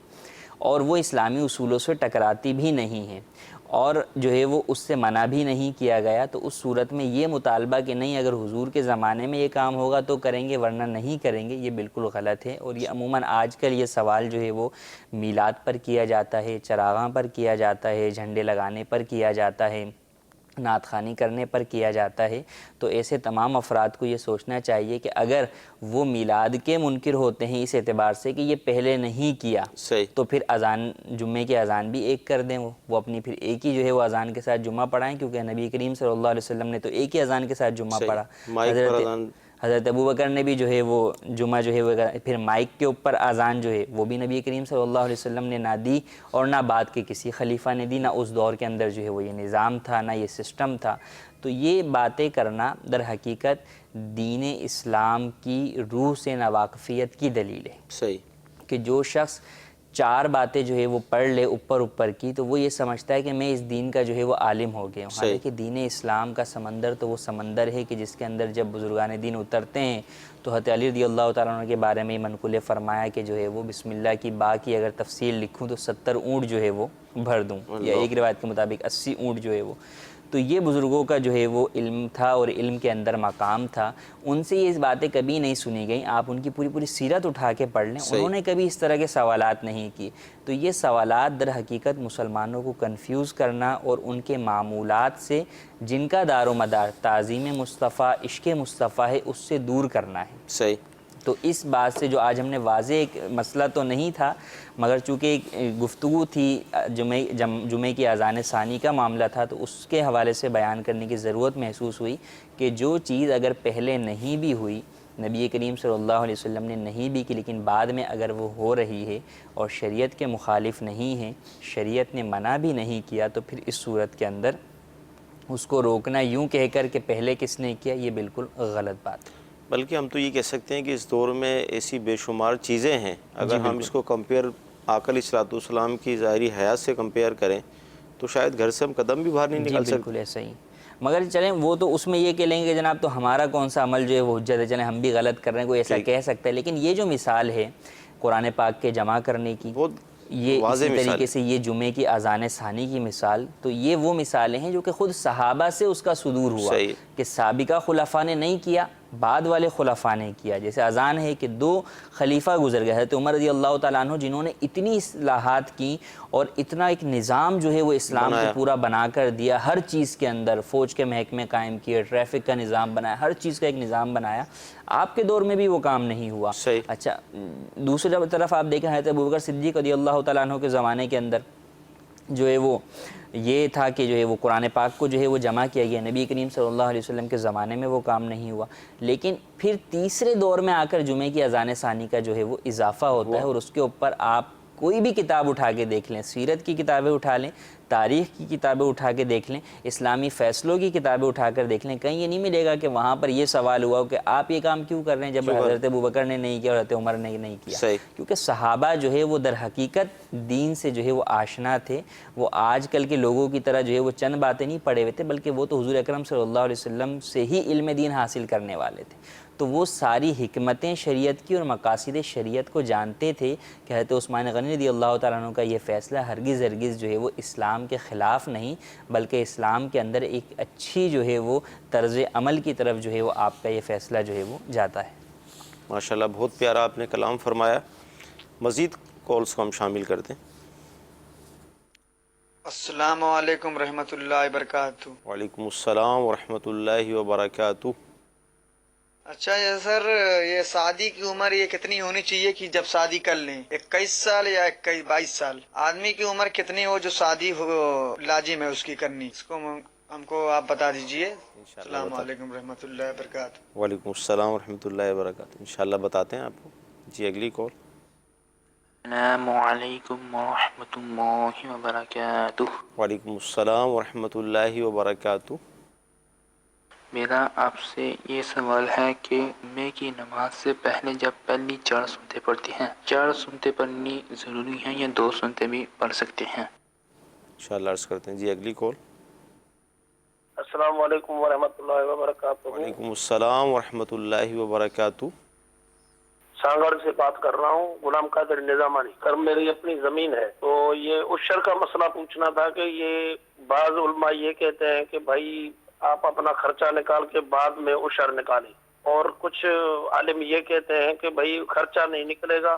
اور وہ اسلامی اصولوں سے ٹکراتی بھی نہیں ہے اور جو ہے وہ اس سے منع بھی نہیں کیا گیا، تو اس صورت میں یہ مطالبہ کہ نہیں اگر حضور کے زمانے میں یہ کام ہوگا تو کریں گے ورنہ نہیں کریں گے، یہ بالکل غلط ہے۔ اور یہ عموماً آج کل یہ سوال جو ہے وہ میلاد پر کیا جاتا ہے، چراغاں پر کیا جاتا ہے، جھنڈے لگانے پر کیا جاتا ہے، نعت خوانی کرنے پر کیا جاتا ہے، تو ایسے تمام افراد کو یہ سوچنا چاہیے کہ اگر وہ میلاد کے منکر ہوتے ہیں اس اعتبار سے کہ یہ پہلے نہیں کیا تو پھر اذان، جمعے کی اذان بھی ایک کر دیں، وہ اپنی پھر ایک ہی جو ہے وہ اذان کے ساتھ جمعہ پڑھائیں، کیونکہ نبی کریم صلی اللہ علیہ وسلم نے تو ایک ہی اذان کے ساتھ جمعہ پڑھا، حضرت ابوبکر نے بھی جو ہے وہ جمعہ جو ہے وہ پھر مائک کے اوپر اذان جو ہے وہ بھی نبی کریم صلی اللہ علیہ وسلم نے نہ دی اور نہ بعد کے کسی خلیفہ نے دی، نہ اس دور کے اندر جو ہے وہ یہ نظام تھا، نہ یہ سسٹم تھا۔ تو یہ باتیں کرنا در حقیقت دین اسلام کی روح سے ناواقفیت کی دلیل ہے کہ جو شخص چار باتیں جو ہے وہ پڑھ لے اوپر کی تو وہ یہ سمجھتا ہے کہ میں اس دین کا جو ہے وہ عالم ہو گیا ہوں، حالانکہ دین اسلام کا سمندر تو وہ سمندر ہے کہ جس کے اندر جب بزرگان دین اترتے ہیں تو حضرت علی رضی اللہ تعالیٰ عنہ کے بارے میں منقول فرمایا کہ جو ہے وہ بسم اللہ کی با کی اگر تفصیل لکھوں تو 70 اونٹ جو ہے وہ بھر دوں، یا ایک روایت کے مطابق 80 اونٹ جو ہے وہ، تو یہ بزرگوں کا جو ہے وہ علم تھا اور علم کے اندر مقام تھا، ان سے یہ باتیں کبھی نہیں سنی گئیں، آپ ان کی پوری سیرت اٹھا کے پڑھ لیں، انہوں نے کبھی اس طرح کے سوالات نہیں کیے، تو یہ سوالات در حقیقت مسلمانوں کو کنفیوز کرنا اور ان کے معمولات سے جن کا دار و مدار تعظیم مصطفیٰ، عشق مصطفیٰ ہے اس سے دور کرنا ہے۔ تو اس بات سے جو آج ہم نے واضح ایک مسئلہ تو نہیں تھا مگر چونکہ ایک گفتگو تھی جمعے کی اذان ثانی کا معاملہ تھا تو اس کے حوالے سے بیان کرنے کی ضرورت محسوس ہوئی کہ جو چیز اگر پہلے نہیں بھی ہوئی، نبی کریم صلی اللہ علیہ وسلم نے نہیں بھی کی، لیکن بعد میں اگر وہ ہو رہی ہے اور شریعت کے مخالف نہیں ہے، شریعت نے منع بھی نہیں کیا، تو پھر اس صورت کے اندر اس کو روکنا یوں کہہ کر کہ پہلے کس نے کیا، یہ بالکل غلط بات ہے۔ بلکہ ہم تو یہ کہہ سکتے ہیں کہ اس دور میں ایسی بے شمار چیزیں ہیں، اگر ہم اس کو کمپیئر آقا علیہ السلام کی ظاہری حیات سے کمپیئر کریں تو شاید گھر سے ہم قدم بھی باہر نہیں نکال سکتے۔ بالکل ایسا ہی، مگر چلیں وہ تو اس میں یہ کہہ لیں گے جناب تو ہمارا کون سا عمل جو ہے وہ حجت ہے، چلیں ہم بھی غلط کر رہے ہیں، کوئی ایسا کہہ سکتا ہے، لیکن یہ جو مثال ہے قرآن پاک کے جمع کرنے کی، یہ اسی طریقے سے یہ جمعے کی اذان ثانی کی مثال، تو یہ وہ مثالیں ہیں جو کہ خود صحابہ سے اس کا صدور ہوا کہ سابقہ خلفاء نے نہیں کیا، بعد والے خلفاء نے کیا۔ جیسے اذان ہے کہ 2 خلیفہ گزر گئے، حضرت عمر رضی اللہ تعالیٰ عنہ جنہوں نے اتنی اصلاحات کی اور اتنا ایک نظام جو ہے وہ اسلام کو پورا بنا کر دیا، ہر چیز کے اندر فوج کے محکمے قائم کیے، ٹریفک کا نظام بنایا، ہر چیز کا ایک نظام بنایا، آپ کے دور میں بھی وہ کام نہیں ہوا۔ اچھا دوسری طرف آپ دیکھیں حضرت ابوبکر صدیق رضی اللہ تعالیٰ عنہ کے زمانے کے اندر جو ہے وہ یہ تھا کہ جو ہے وہ قرآن پاک کو جو ہے وہ جمع کیا گیا، نبی کریم صلی اللہ علیہ وسلم کے زمانے میں وہ کام نہیں ہوا، لیکن پھر تیسرے دور میں آ کر جمعے کی اذان ثانی کا جو ہے وہ اضافہ ہوتا ہے، اور اس کے اوپر آپ کوئی بھی کتاب اٹھا کے دیکھ لیں، سیرت کی کتابیں اٹھا لیں، تاریخ کی کتابیں اٹھا کے دیکھ لیں، اسلامی فیصلوں کی کتابیں اٹھا کر دیکھ لیں، کہیں یہ نہیں ملے گا کہ وہاں پر یہ سوال ہوا کہ آپ یہ کام کیوں کر رہے ہیں جب حضرت ابوبکر نے نہیں کیا اور حضرت عمر نے نہیں کیا، کیونکہ صحابہ جو ہے وہ در حقیقت دین سے جو ہے وہ آشنا تھے، وہ آج کل کے لوگوں کی طرح جو ہے وہ چند باتیں نہیں پڑھے ہوئے تھے، بلکہ وہ تو حضور اکرم صلی اللہ علیہ وسلم سے ہی علم دین حاصل کرنے والے تھے، تو وہ ساری حکمتیں شریعت کی اور مقاصد شریعت کو جانتے تھے کہ حضرت عثمان غنی رضی اللہ تعالیٰ عنہ کا یہ فیصلہ ہرگز جو ہے وہ اسلام کے خلاف نہیں بلکہ اسلام کے اندر ایک اچھی جو ہے وہ طرز عمل کی طرف جو ہے وہ آپ کا یہ فیصلہ جو ہے وہ جاتا ہے۔ ماشاءاللہ بہت پیارا آپ نے کلام فرمایا. مزید کالس کو ہم شامل کر دیں. السلام علیکم رحمۃ اللہ وبرکاتہ. وعلیکم السلام ورحمۃ اللہ وبرکاتہ. اچھا یہ سر، یہ شادی کی عمر یہ کتنی ہونی چاہیے کہ جب شادی کر لیں؟ 21 سال یا 22 سال؟ آدمی کی عمر کتنی ہو جو شادی ہو لازم ہے اس کی کرنی؟ اس کو ہم کو آپ بتا دیجئے. السلام علیکم رحمۃ اللہ وبرکاتہ. وعلیکم السلام ورحمۃ اللہ وبرکاتہ. انشاءاللہ بتاتے ہیں آپ کو. جی اگلی کال. السلام علیکم ورحمۃ اللہ وبرکاتہ. وعلیکم السلام ورحمۃ اللہ وبرکاتہ. میرا آپ سے یہ سوال ہے کہ جمعے کی نماز سے پہلے جب پہلی 4 سنتیں پڑھتی ہیں، 4 سنتیں پڑھنی ضروری ہیں یا 2 سنتیں بھی پڑھ سکتے ہیں؟ انشاءاللہ عرض کرتے ہیں. جی اگلی کال. السلام علیکم ورحمۃ اللہ وبرکاتہ. وعلیکم السلام ورحمۃ اللہ وبرکاتہ. سانگڑ سے بات کر رہا ہوں، غلام قادر نظامانی. کر میری اپنی زمین ہے، تو یہ عشر کا مسئلہ پوچھنا تھا کہ یہ بعض علماء یہ کہتے ہیں کہ بھائی آپ اپنا خرچہ نکال کے بعد میں عشر نکالیں، اور کچھ عالم یہ کہتے ہیں کہ بھائی خرچہ نہیں نکلے گا،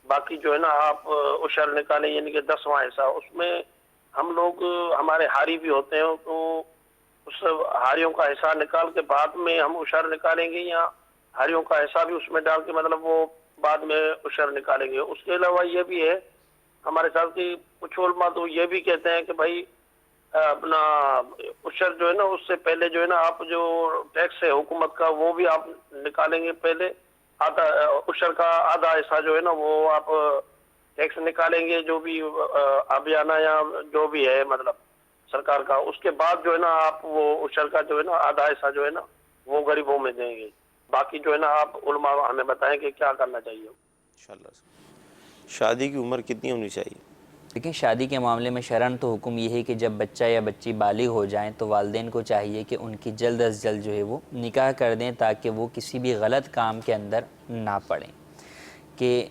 باقی جو ہے نا آپ عشر نکالیں، یعنی کہ 10واں حصہ. اس میں ہم لوگ ہمارے ہاری بھی ہوتے ہیں، تو اس ہاریوں کا حصہ نکال کے بعد میں ہم عشر نکالیں گے، یا ہاریوں کا حصہ بھی اس میں ڈال کے مطلب وہ بعد میں عشر نکالیں گے؟ اس کے علاوہ یہ بھی ہے ہمارے ساتھ کی کچھ علماء تو یہ بھی کہتے ہیں کہ بھائی اپنا عشر جو ہے نا اس سے پہلے جو ہے نا آپ جو ٹیکس ہے حکومت کا وہ بھی آپ نکالیں گے پہلے، آدھا عشر کا آدھا حصہ جو ہے نا وہ آپ ٹیکس نکالیں گے، جو بھی آبیانہ یا جو بھی ہے مطلب سرکار کا. اس کے بعد جو ہے نا آپ وہ عشر کا جو ہے نا آدھا حصہ جو ہے نا وہ غریبوں میں دیں گے. باقی جو ہے نا آپ علماء ہمیں بتائیں کہ کیا کرنا چاہیے. انشاءاللہ. شادی کی عمر کتنی ہونی چاہیے؟ لیکن شادی کے معاملے میں شرعاً تو حکم یہ ہے کہ جب بچہ یا بچی بالغ ہو جائیں تو والدین کو چاہیے کہ ان کی جلد از جلد جو ہے وہ نکاح کر دیں، تاکہ وہ کسی بھی غلط کام کے اندر نہ پڑیں، کہ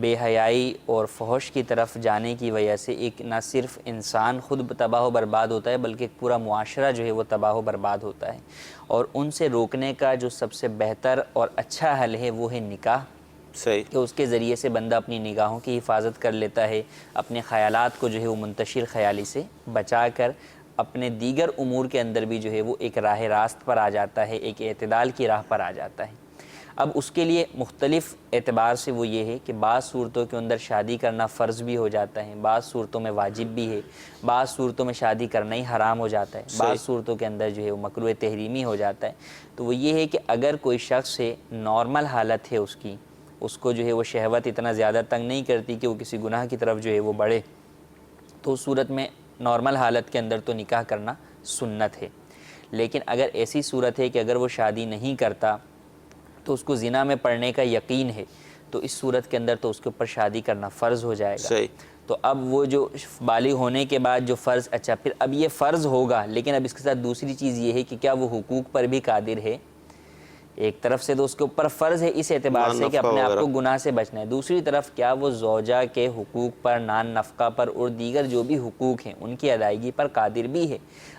بے حیائی اور فحش کی طرف جانے کی وجہ سے ایک نہ صرف انسان خود تباہ و برباد ہوتا ہے بلکہ ایک پورا معاشرہ جو ہے وہ تباہ و برباد ہوتا ہے. اور ان سے روکنے کا جو سب سے بہتر اور اچھا حل ہے وہ ہے نکاح. صحیح. کہ اس کے ذریعے سے بندہ اپنی نگاہوں کی حفاظت کر لیتا ہے، اپنے خیالات کو جو ہے وہ منتشر خیالی سے بچا کر اپنے دیگر امور کے اندر بھی جو ہے وہ ایک راہ راست پر آ جاتا ہے، ایک اعتدال کی راہ پر آ جاتا ہے. اب اس کے لیے مختلف اعتبار سے وہ یہ ہے کہ بعض صورتوں کے اندر شادی کرنا فرض بھی ہو جاتا ہے، بعض صورتوں میں واجب بھی ہے، بعض صورتوں میں شادی کرنا ہی حرام ہو جاتا ہے، بعض صورتوں کے اندر جو ہے وہ مکروہ تحریمی ہو جاتا ہے. تو وہ یہ ہے کہ اگر کوئی شخص ہے نارمل حالت ہے اس کو جو ہے وہ شہوت اتنا زیادہ تنگ نہیں کرتی کہ وہ کسی گناہ کی طرف جو ہے وہ بڑھے، تو اس صورت میں نارمل حالت کے اندر تو نکاح کرنا سنت ہے. لیکن اگر ایسی صورت ہے کہ اگر وہ شادی نہیں کرتا تو اس کو زنا میں پڑنے کا یقین ہے، تو اس صورت کے اندر تو اس کے اوپر شادی کرنا فرض ہو جائے گا. تو اب وہ جو بالغ ہونے کے بعد جو فرض، اچھا پھر اب یہ فرض ہوگا، لیکن اب اس کے ساتھ دوسری چیز یہ ہے کہ کیا وہ حقوق پر بھی قادر ہے. ایک طرف سے تو اس کے اوپر فرض ہے اس اعتبار سے کہ اپنے آپ کو گناہ سے بچنا ہے، دوسری طرف کیا وہ زوجہ کے حقوق پر، نان نفقہ پر اور دیگر جو بھی حقوق ہیں ان کی ادائیگی پر قادر بھی ہے.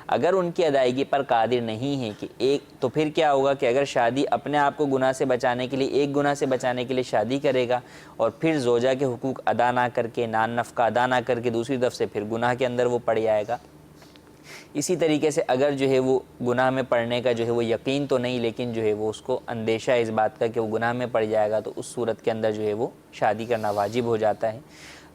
اگر ان کی ادائیگی پر قادر نہیں ہے کہ ایک، تو پھر کیا ہوگا کہ اگر شادی اپنے آپ کو گناہ سے بچانے کے لیے، ایک گناہ سے بچانے کے لیے شادی کرے گا اور پھر زوجہ کے حقوق ادا نہ کر کے، نان نفقہ ادا نہ کر کے دوسری طرف سے پھر گناہ کے اندر وہ پڑ جائے گا. اسی طریقے سے اگر جو ہے وہ گناہ میں پڑنے کا جو ہے وہ یقین تو نہیں، لیکن جو ہے وہ اس کو اندیشہ اس بات کا کہ وہ گناہ میں پڑ جائے گا، تو اس صورت کے اندر جو ہے وہ شادی کرنا واجب ہو جاتا ہے.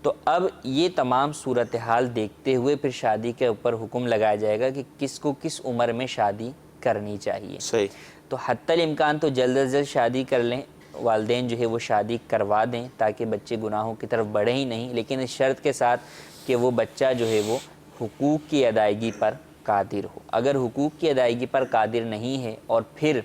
تو اب یہ تمام صورتحال دیکھتے ہوئے پھر شادی کے اوپر حکم لگایا جائے گا کہ کس کو کس عمر میں شادی کرنی چاہیے. صحیح. تو حتی الامکان تو جلد از جلد شادی کر لیں، والدین جو ہے وہ شادی کروا دیں تاکہ بچے گناہوں کی طرف بڑھے ہی نہیں، لیکن اس شرط کے ساتھ کہ وہ بچہ جو ہے وہ حقوق کی ادائیگی پر قادر ہو. اگر حقوق کی ادائیگی پر قادر نہیں ہے اور پھر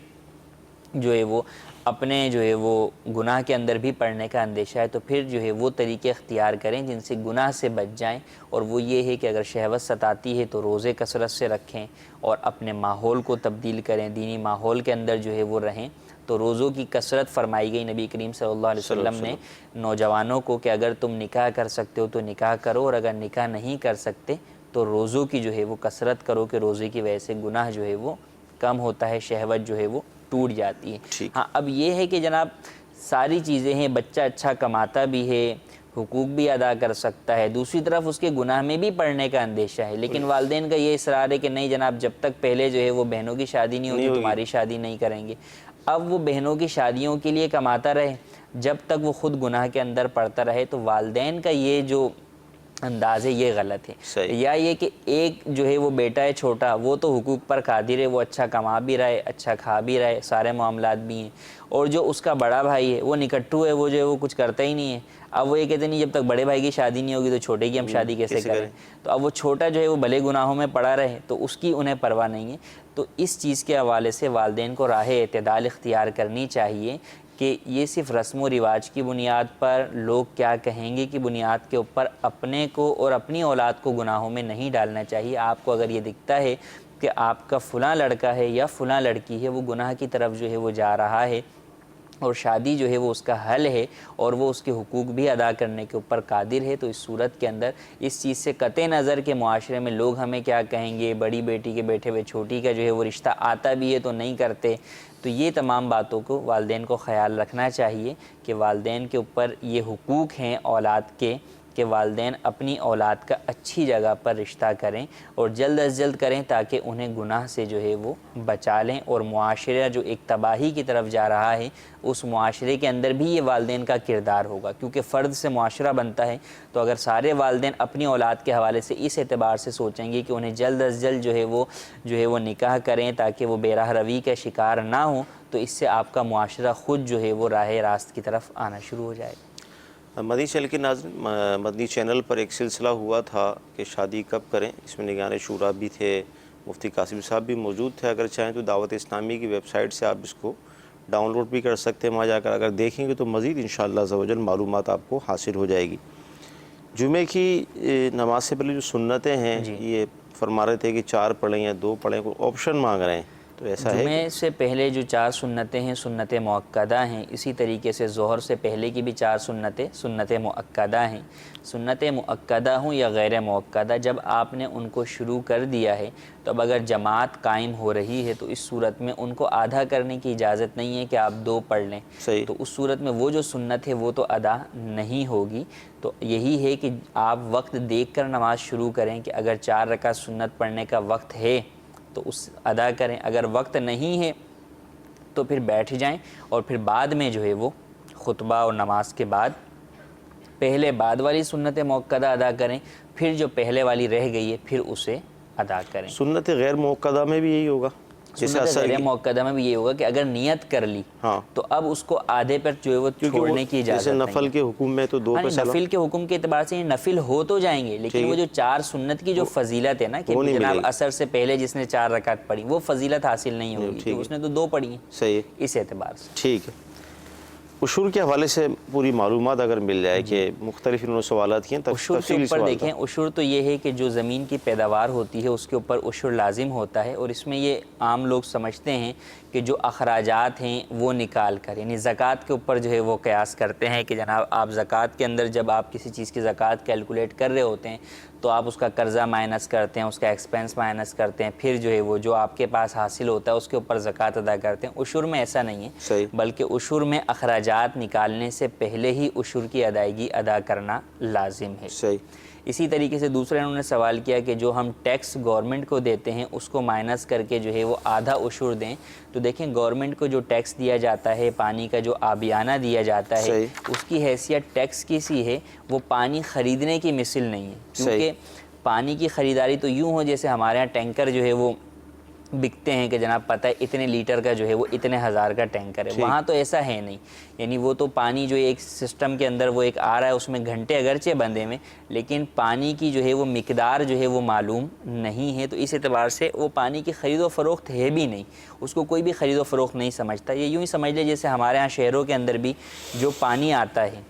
جو ہے وہ اپنے جو ہے وہ گناہ کے اندر بھی پڑنے کا اندیشہ ہے، تو پھر جو ہے وہ طریقے اختیار کریں جن سے گناہ سے بچ جائیں. اور وہ یہ ہے کہ اگر شہوت ستاتی ہے تو روزے کثرت سے رکھیں اور اپنے ماحول کو تبدیل کریں، دینی ماحول کے اندر جو ہے وہ رہیں. تو روزوں کی کثرت فرمائی گئی نبی کریم صلی اللہ علیہ وسلم نے نوجوانوں کو کہ اگر تم نکاح کر سکتے ہو تو نکاح کرو، اور اگر نکاح نہیں کر سکتے تو روزوں کی جو ہے وہ کثرت کرو، کہ روزے کی وجہ سے گناہ جو ہے وہ کم ہوتا ہے، شہوت جو ہے وہ ٹوٹ جاتی ہے۔ ہاں اب یہ ہے کہ جناب ساری چیزیں ہیں، بچہ اچھا کماتا بھی ہے، حقوق بھی ادا کر سکتا ہے، دوسری طرف اس کے گناہ میں بھی پڑنے کا اندیشہ ہے، لیکن والدین کا یہ اصرار ہے کہ نہیں جناب جب تک پہلے جو ہے وہ بہنوں کی شادی نہیں ہوتی تمہاری شادی نہیں کریں گے۔ اب وہ بہنوں کی شادیوں کے لیے کماتا رہے جب تک وہ خود گناہ کے اندر پڑتا رہے، تو والدین کا یہ جو انداز ہے یہ غلط ہے۔ یا یہ کہ ایک جو ہے وہ بیٹا ہے چھوٹا، وہ تو حقوق پر قادر ہے، وہ اچھا کما بھی رہا ہے، اچھا کھا بھی رہا ہے، سارے معاملات بھی ہیں، اور جو اس کا بڑا بھائی ہے وہ نکٹو ہے، وہ جو ہے وہ کچھ کرتا ہی نہیں ہے۔ اب وہ یہ کہتے نہیں جب تک بڑے بھائی کی شادی نہیں ہوگی تو چھوٹے کی ہم شادی کیسے کریں؟ تو اب وہ چھوٹا جو ہے وہ بھلے گناہوں میں پڑا رہے تو اس کی انہیں پرواہ نہیں ہے۔ تو اس چیز کے حوالے سے والدین کو راہ اعتدال اختیار کرنی چاہیے کہ یہ صرف رسم و رواج کی بنیاد پر، لوگ کیا کہیں گے کی بنیاد کے اوپر اپنے کو اور اپنی اولاد کو گناہوں میں نہیں ڈالنا چاہیے۔ آپ کو اگر یہ دکھتا ہے کہ آپ کا فلاں لڑکا ہے یا فلاں لڑکی ہے وہ گناہ کی طرف جو ہے وہ جا رہا ہے اور شادی جو ہے وہ اس کا حل ہے اور وہ اس کے حقوق بھی ادا کرنے کے اوپر قادر ہے، تو اس صورت کے اندر اس چیز سے قطع نظر کے معاشرے میں لوگ ہمیں کیا کہیں گے، بڑی بیٹی کے بیٹھے ہوئے چھوٹی کا جو ہے وہ رشتہ آتا بھی ہے تو نہیں کرتے، تو یہ تمام باتوں کو والدین کو خیال رکھنا چاہیے کہ والدین کے اوپر یہ حقوق ہیں اولاد کے کہ والدین اپنی اولاد کا اچھی جگہ پر رشتہ کریں اور جلد از جلد کریں تاکہ انہیں گناہ سے جو ہے وہ بچا لیں، اور معاشرہ جو ایک تباہی کی طرف جا رہا ہے اس معاشرے کے اندر بھی یہ والدین کا کردار ہوگا، کیونکہ فرد سے معاشرہ بنتا ہے۔ تو اگر سارے والدین اپنی اولاد کے حوالے سے اس اعتبار سے سوچیں گے کہ انہیں جلد از جلد جو ہے وہ نکاح کریں تاکہ وہ بے راہ روی کا شکار نہ ہوں، تو اس سے آپ کا معاشرہ خود جو ہے وہ راہ راست کی طرف آنا شروع ہو جائے گا۔ مدنی چینل کے ناظرین، مدنی چینل پر ایک سلسلہ ہوا تھا کہ شادی کب کریں، اس میں نگران شورا بھی تھے، مفتی قاسم صاحب بھی موجود تھے۔ اگر چاہیں تو دعوت اسلامی کی ویب سائٹ سے آپ اس کو ڈاؤن لوڈ بھی کر سکتے ہیں، وہاں جا کر اگر دیکھیں گے تو مزید انشاءاللہ عز و جل معلومات آپ کو حاصل ہو جائے گی۔ جمعے کی نماز سے پہلے جو سنتیں ہیں یہ فرما رہے تھے کہ 4 پڑھیں یا 2 پڑھیں، کوئی آپشن مانگ رہے ہیں، تو ایسا ہے؟ جمعے سے پہلے جو 4 سنتیں ہیں سنت مؤکدہ ہیں، اسی طریقے سے ظہر سے پہلے کی بھی 4 سنتیں سنت مؤکدہ ہیں۔ سنت مؤکدہ ہوں یا غیر مؤکدہ، جب آپ نے ان کو شروع کر دیا ہے تو اب اگر جماعت قائم ہو رہی ہے تو اس صورت میں ان کو آدھا کرنے کی اجازت نہیں ہے کہ آپ 2 پڑھ لیں، تو اس صورت میں وہ جو سنت ہے وہ تو ادا نہیں ہوگی۔ تو یہی ہے کہ آپ وقت دیکھ کر نماز شروع کریں کہ اگر 4 رکعت سنت پڑھنے کا وقت ہے تو اس ادا کریں، اگر وقت نہیں ہے تو پھر بیٹھ جائیں اور پھر بعد میں جو ہے وہ خطبہ اور نماز کے بعد پہلے بعد والی سنت مؤکدہ ادا کریں، پھر جو پہلے والی رہ گئی ہے پھر اسے ادا کریں۔ سنت غیر مؤکدہ میں بھی یہی ہوگا؟ سنت غیر مؤکدہ میں بھی یہ ہوگا کہ اگر نیت کر لی تو اب اس کو آدھے پر جو ہے وہ چھوڑنے کی اجازت نہیں ہے۔ جیسے نفل کے حکم میں تو 2 پر چلا، نفل کے حکم کے اعتبار سے یہ نفل ہو تو جائیں گے، لیکن وہ جو 4 سنت کی جو فضیلت ہے نا کہ جناب عصر سے پہلے جس نے 4 رکعت پڑھی وہ فضیلت حاصل نہیں ہوگی، اس نے تو 2 پڑھی ہیں۔ صحیح، اس اعتبار سے ٹھیک ہے۔ عشور کے حوالے سے پوری معلومات اگر مل جائے کہ مختلف انہوں نے سوالات کیے ہیں۔ عشور کے اوپر دیکھیں، عشور تو یہ ہے کہ جو زمین کی پیداوار ہوتی ہے اس کے اوپر عشور لازم ہوتا ہے، اور اس میں یہ عام لوگ سمجھتے ہیں کہ جو اخراجات ہیں وہ نکال کر، یعنی زکوٰۃ کے اوپر جو ہے وہ قیاس کرتے ہیں کہ جناب آپ زکوٰۃ کے اندر جب آپ کسی چیز کی زکوٰۃ کیلکولیٹ کر رہے ہوتے ہیں تو آپ اس کا قرضہ مائنس کرتے ہیں، اس کا ایکسپینس مائنس کرتے ہیں، پھر جو ہے وہ جو آپ کے پاس حاصل ہوتا ہے اس کے اوپر زکوٰۃ ادا کرتے ہیں۔ عشور میں ایسا نہیں ہے، بلکہ عشور میں اخراجات نکالنے سے پہلے ہی عشور کی ادائیگی ادا کرنا لازم ہے۔ اسی طریقے سے دوسرے انہوں نے سوال کیا کہ جو ہم ٹیکس گورنمنٹ کو دیتے ہیں اس کو مائنس کر کے جو ہے وہ آدھا عشور دیں، تو دیکھیں گورنمنٹ کو جو ٹیکس دیا جاتا ہے، پانی کا جو آبیانہ دیا جاتا ہے، اس کی حیثیت ٹیکس کی سی ہے، وہ پانی خریدنے کی مثل نہیں ہے، کیونکہ پانی کی خریداری تو یوں ہو جیسے ہمارے ہاں ٹینکر جو ہے وہ بکتے ہیں کہ جناب پتہ ہے اتنے لیٹر کا جو ہے وہ اتنے ہزار کا ٹینکر ہے، وہاں تو ایسا ہے نہیں، یعنی وہ تو پانی جو ایک سسٹم کے اندر وہ ایک آ رہا ہے، اس میں گھنٹے اگرچہ بندے میں، لیکن پانی کی جو ہے وہ مقدار جو ہے وہ معلوم نہیں ہے، تو اس اعتبار سے وہ پانی کی خرید و فروخت ہے بھی نہیں، اس کو کوئی بھی خرید و فروخت نہیں سمجھتا۔ یہ یوں ہی سمجھ لے جیسے ہمارے ہاں شہروں کے اندر بھی جو پانی آتا ہے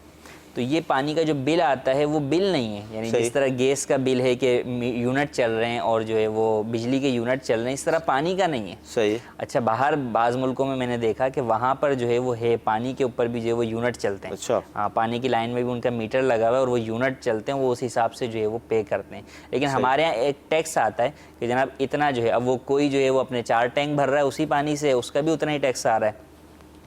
تو یہ پانی کا جو بل آتا ہے وہ بل نہیں ہے، یعنی جس طرح گیس کا بل ہے کہ یونٹ چل رہے ہیں اور جو ہے وہ بجلی کے یونٹ چل رہے ہیں، اس طرح پانی کا نہیں ہے. صحیح. اچھا باہر بعض ملکوں میں نے دیکھا کہ وہاں پر جو ہے وہ ہے پانی کے اوپر بھی جو ہے وہ یونٹ چلتے ہیں. اچھا. ہاں پانی کی لائن میں بھی ان کا میٹر لگا ہوا ہے اور وہ یونٹ چلتے ہیں، وہ اس حساب سے جو ہے وہ پے کرتے ہیں. لیکن ہمارے یہاں ایک ٹیکس آتا ہے کہ جناب اتنا جو ہے، اب وہ کوئی جو ہے وہ اپنے 4 ٹینک بھر رہا ہے اسی پانی سے، اس کا بھی اتنا ہی ٹیکس آ رہا ہے.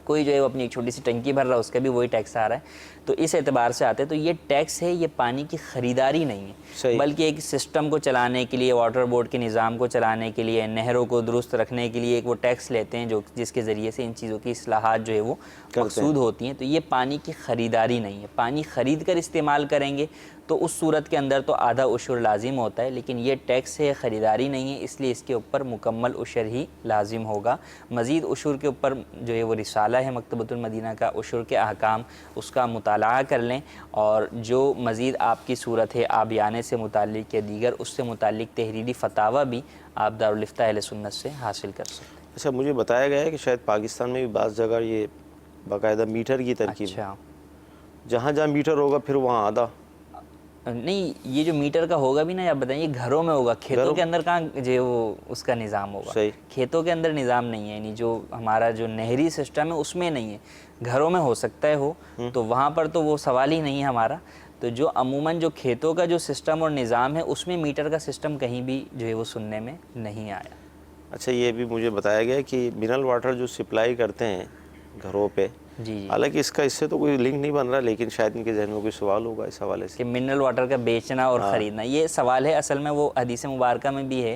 کوئی جو ہے وہ اپنی ایک چھوٹی سی ٹنکی بھر رہا ہے، اس کا بھی وہی ٹیکس آ رہا ہے. تو اس اعتبار سے آتے ہیں. تو یہ ٹیکس ہے، یہ پانی کی خریداری نہیں ہے، بلکہ ایک سسٹم کو چلانے کے لیے، واٹر بورڈ کے نظام کو چلانے کے لیے، نہروں کو درست رکھنے کے لیے ایک وہ ٹیکس لیتے ہیں جس کے ذریعے سے ان چیزوں کی اصلاحات جو ہے وہ مقصود ہوتی ہیں. تو یہ پانی کی خریداری نہیں ہے. پانی خرید کر استعمال کریں گے تو اس صورت کے اندر تو آدھا عشر لازم ہوتا ہے، لیکن یہ ٹیکس ہے، خریداری نہیں ہے، اس لیے اس کے اوپر مکمل عشر ہی لازم ہوگا. مزید عشر کے اوپر جو ہے وہ رسالہ ہے مکتبۃ المدینہ کا، عشر کے احکام، اس کا مطالعہ کر لیں، اور جو مزید آپ کی صورت ہے آبیانے سے متعلق یا دیگر اس سے متعلق تحریری فتاوی بھی آپ دارالفتہ اہل سنت سے حاصل کر سکتے ہیں. اچھا مجھے بتایا گیا ہے کہ شاید پاکستان میں بھی بعض جگہ یہ باقاعدہ میٹر کی ترکیب ہے. جہاں جہاں میٹر ہوگا پھر وہاں آدھا نہیں. یہ جو میٹر کا ہوگا بھی نا، آپ بتائیں یہ گھروں میں ہوگا، کھیتوں کے اندر کہاں جو وہ اس کا نظام ہوگا. کھیتوں کے اندر نظام نہیں ہے، یعنی جو ہمارا جو نہری سسٹم ہے اس میں نہیں ہے. گھروں میں ہو سکتا ہے ہو، تو وہاں پر تو وہ سوال ہی نہیں ہے ہمارا. تو جو عموماً جو کھیتوں کا جو سسٹم اور نظام ہے اس میں میٹر کا سسٹم کہیں بھی جو ہے وہ سننے میں نہیں آیا. اچھا یہ بھی مجھے بتایا گیا کہ منرل واٹر جو سپلائی کرتے ہیں گھروں پہ، حالانکہ اس سے تو کوئی لنک نہیں بن رہا، لیکن شاید ان کے ذہن میں کوئی سوال ہوگا اس حوالے سے کہ منرل واٹر کا بیچنا اور خریدنا. یہ سوال ہے اصل میں، وہ حدیث مبارکہ میں بھی ہے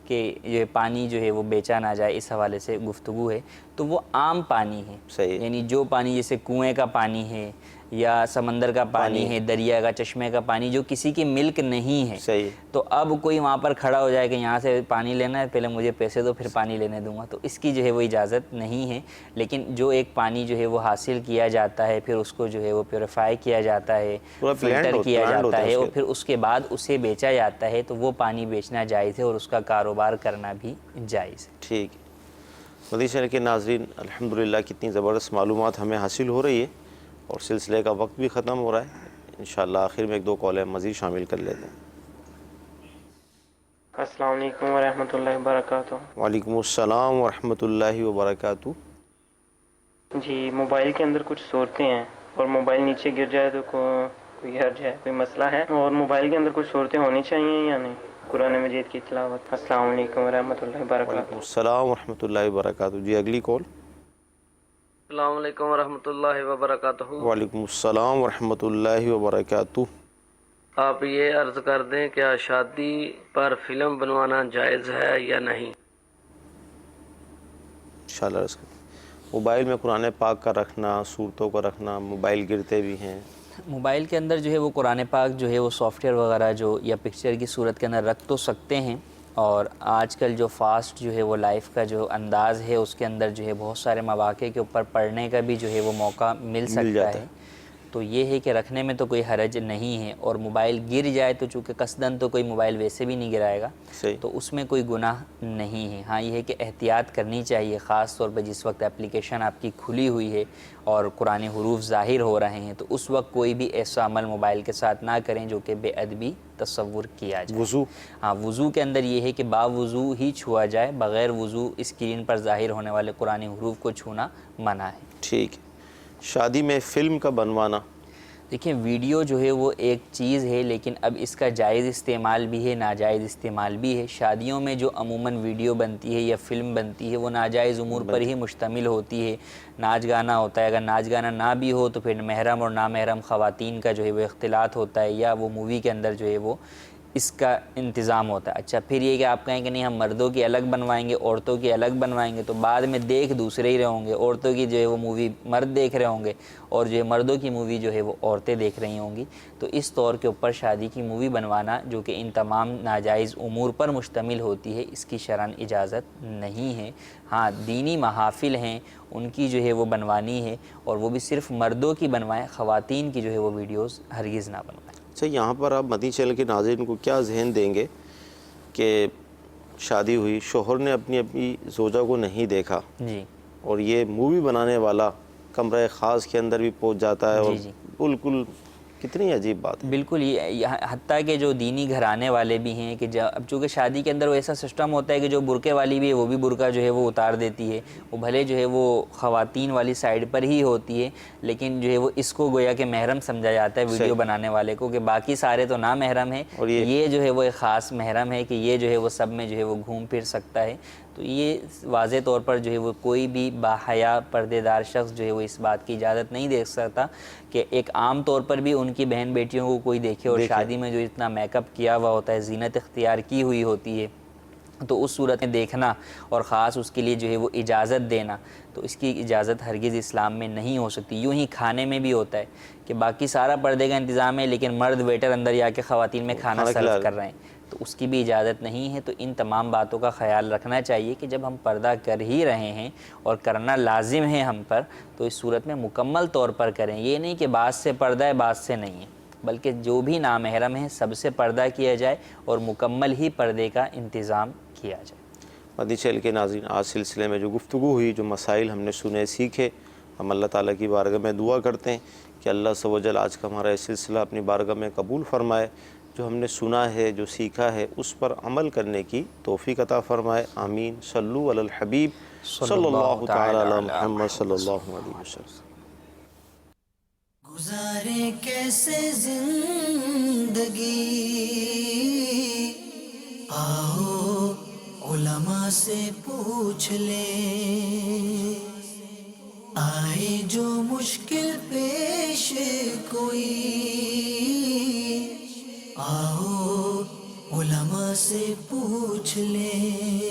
کہ یہ پانی جو ہے وہ بیچا نہ جائے، اس حوالے سے گفتگو ہے. تو وہ عام پانی ہے، یعنی جو پانی جیسے کنویں کا پانی ہے یا سمندر کا پانی ہے، دریا کا، چشمے کا پانی، جو کسی کی ملک نہیں ہے. تو اب کوئی وہاں پر کھڑا ہو جائے کہ یہاں سے پانی لینا ہے، پہلے مجھے پیسے دو پھر پانی لینے دوں گا، تو اس کی جو ہے وہ اجازت نہیں ہے. لیکن جو ایک پانی جو ہے وہ حاصل کیا جاتا ہے، پھر اس کو جو ہے وہ پیوریفائی کیا جاتا ہے، فلٹر کیا جاتا ہے، اور پھر اس کے بعد اسے بیچا جاتا ہے، تو وہ پانی بیچنا جائز ہے اور اس کا کاروبار کرنا بھی جائز ہے. ٹھیک ہے. مدنی چینل کے ناظرین، الحمدللہ کتنی زبردست معلومات ہمیں حاصل ہو رہی ہے اور سلسلے کا وقت بھی ختم ہو رہا ہے. انشاءاللہ آخر میں 1-2 کالیں مزید شامل کر لیتے ہیں. السلام علیکم ورحمۃ اللہ وبرکاتہ. وعلیکم السلام ورحمۃ اللہ وبرکاتہ. جی موبائل کے اندر کچھ صورتیں ہیں اور موبائل نیچے گر جائے تو کوئی حرج ہے، کوئی مسئلہ ہے؟ اور موبائل کے اندر کچھ صورتیں ہونی چاہیے یا نہیں؟ قرآن مجید کی تلاوت. السلام علیکم ورحمۃ اللہ وبرکاتہ. وعلیکم السلام ورحمۃ اللہ وبرکاتہ. جی اگلی کال. السلام علیکم ورحمۃ اللہ وبرکاتہ. وعلیکم السلام ورحمۃ اللہ وبرکاتہ. آپ یہ عرض کر دیں کیا شادی پر فلم بنوانا جائز ہے یا نہیں؟ انشاءاللہ عرض کریں. موبائل میں قرآن پاک کا رکھنا، صورتوں کو رکھنا، موبائل گرتے بھی ہیں. موبائل کے اندر جو ہے وہ قرآن پاک جو ہے وہ سافٹ ویئر وغیرہ جو یا پکچر کی صورت کے اندر رکھ تو سکتے ہیں. اور آج کل جو فاسٹ جو ہے وہ لائف کا جو انداز ہے اس کے اندر جو ہے بہت سارے مواقع کے اوپر پڑھنے کا بھی جو ہے وہ موقع مل سکتا ہے. تو یہ ہے کہ رکھنے میں تو کوئی حرج نہیں ہے. اور موبائل گر جائے تو چونکہ قصداً تو کوئی موبائل ویسے بھی نہیں گرائے گا، تو اس میں کوئی گناہ نہیں ہے. ہاں یہ ہے کہ احتیاط کرنی چاہیے، خاص طور پہ جس وقت اپلیکیشن آپ کی کھلی ہوئی ہے اور قرآن حروف ظاہر ہو رہے ہیں، تو اس وقت کوئی بھی ایسا عمل موبائل کے ساتھ نہ کریں جو کہ بے ادبی تصور کیا جائے. وضو، ہاں وضو کے اندر یہ ہے کہ باوضو ہی چھوا جائے، بغیر وضو اسکرین پر ظاہر ہونے والے قرآن حروف کو چھونا منع ہے. ٹھیک ہے. شادی میں فلم کا بنوانا، دیکھیں ویڈیو جو ہے وہ ایک چیز ہے، لیکن اب اس کا جائز استعمال بھی ہے، ناجائز استعمال بھی ہے. شادیوں میں جو عموماً ویڈیو بنتی ہے یا فلم بنتی ہے وہ ناجائز امور پر ہی مشتمل ہوتی ہے. ناچ گانا ہوتا ہے، اگر ناچ گانا نہ بھی ہو تو پھر محرم اور نامحرم خواتین کا جو ہے وہ اختلاط ہوتا ہے، یا وہ مووی کے اندر جو ہے وہ اس کا انتظام ہوتا ہے. اچھا پھر یہ کہ آپ کہیں کہ نہیں ہم مردوں کی الگ بنوائیں گے، عورتوں کی الگ بنوائیں گے، تو بعد میں دیکھ دوسرے ہی رہے ہوں گے. عورتوں کی جو ہے وہ مووی مرد دیکھ رہے ہوں گے اور جو ہے مردوں کی مووی جو ہے وہ عورتیں دیکھ رہی ہوں گی. تو اس طور کے اوپر شادی کی مووی بنوانا جو کہ ان تمام ناجائز امور پر مشتمل ہوتی ہے، اس کی شرعاً اجازت نہیں ہے. ہاں دینی محافل ہیں ان کی جو ہے وہ بنوانی ہے، اور وہ بھی صرف مردوں کی بنوائیں، خواتین کی جو ہے وہ ویڈیوز ہرگز نہ بنوائیں. اچھا یہاں پر آپ مدنی چینل کے ناظرین کو کیا ذہن دیں گے کہ شادی ہوئی، شوہر نے اپنی زوجہ کو نہیں دیکھا جی، اور یہ مووی بنانے والا کمرہ خاص کے اندر بھی پہنچ جاتا ہے اور بالکل کتنی عجیب بات ہے. بالکل. یہ حتیٰ کہ جو دینی گھرانے والے بھی ہیں کہ اب چونکہ شادی کے اندر وہ ایسا سسٹم ہوتا ہے کہ جو برقعے والی بھی ہے وہ بھی برقع جو ہے وہ اتار دیتی ہے. وہ بھلے جو ہے وہ خواتین والی سائڈ پر ہی ہوتی ہے لیکن جو ہے وہ اس کو گویا کہ محرم سمجھا جاتا ہے ویڈیو بنانے والے کو کہ باقی سارے تو نامحرم ہیں اور یہ جو ہے وہ ایک خاص محرم ہے کہ یہ جو ہے وہ سب میں جو ہے وہ گھوم پھر سکتا ہے. تو یہ واضح طور پر جو ہے وہ کوئی بھی باحیا پردے دار شخص جو ہے وہ اس بات کی اجازت نہیں دے سکتا کہ ایک عام طور پر بھی ان کی بہن بیٹیوں کو کوئی دیکھے اور شادی میں جو اتنا میک اپ کیا ہوا ہوتا ہے, زینت اختیار کی ہوئی ہوتی ہے, تو اس صورت میں دیکھنا اور خاص اس کے لیے جو ہے وہ اجازت دینا, تو اس کی اجازت ہرگز اسلام میں نہیں ہو سکتی. یوں ہی کھانے میں بھی ہوتا ہے کہ باقی سارا پردے کا انتظام ہے لیکن مرد ویٹر اندر جا کے خواتین میں کھانا سرو کر رہے ہیں, تو اس کی بھی اجازت نہیں ہے. تو ان تمام باتوں کا خیال رکھنا چاہیے کہ جب ہم پردہ کر ہی رہے ہیں اور کرنا لازم ہے ہم پر, تو اس صورت میں مکمل طور پر کریں. یہ نہیں کہ بعض سے پردہ ہے بعض سے نہیں ہے, بلکہ جو بھی نامحرم ہیں سب سے پردہ کیا جائے اور مکمل ہی پردے کا انتظام کیا جائے. مدنی چینل کے ناظرین, آج سلسلے میں جو گفتگو ہوئی, جو مسائل ہم نے سنے سیکھے, ہم اللہ تعالیٰ کی بارگاہ میں دعا کرتے ہیں کہ اللہ عز و جل آج کا ہمارا یہ سلسلہ اپنی بارگاہ میں قبول فرمائے. جو ہم نے سنا ہے, جو سیکھا ہے, اس پر عمل کرنے کی توفیق عطا فرمائے. آمین. صلو علی الحبیب صلی اللہ تعالی علی محمد صلی اللہ علیہ وسلم. گزارے کیسے زندگی, آؤ علماء سے پوچھ لیں. آئے جو مشکل پیش کوئی, آؤ علماء سے پوچھ لیں.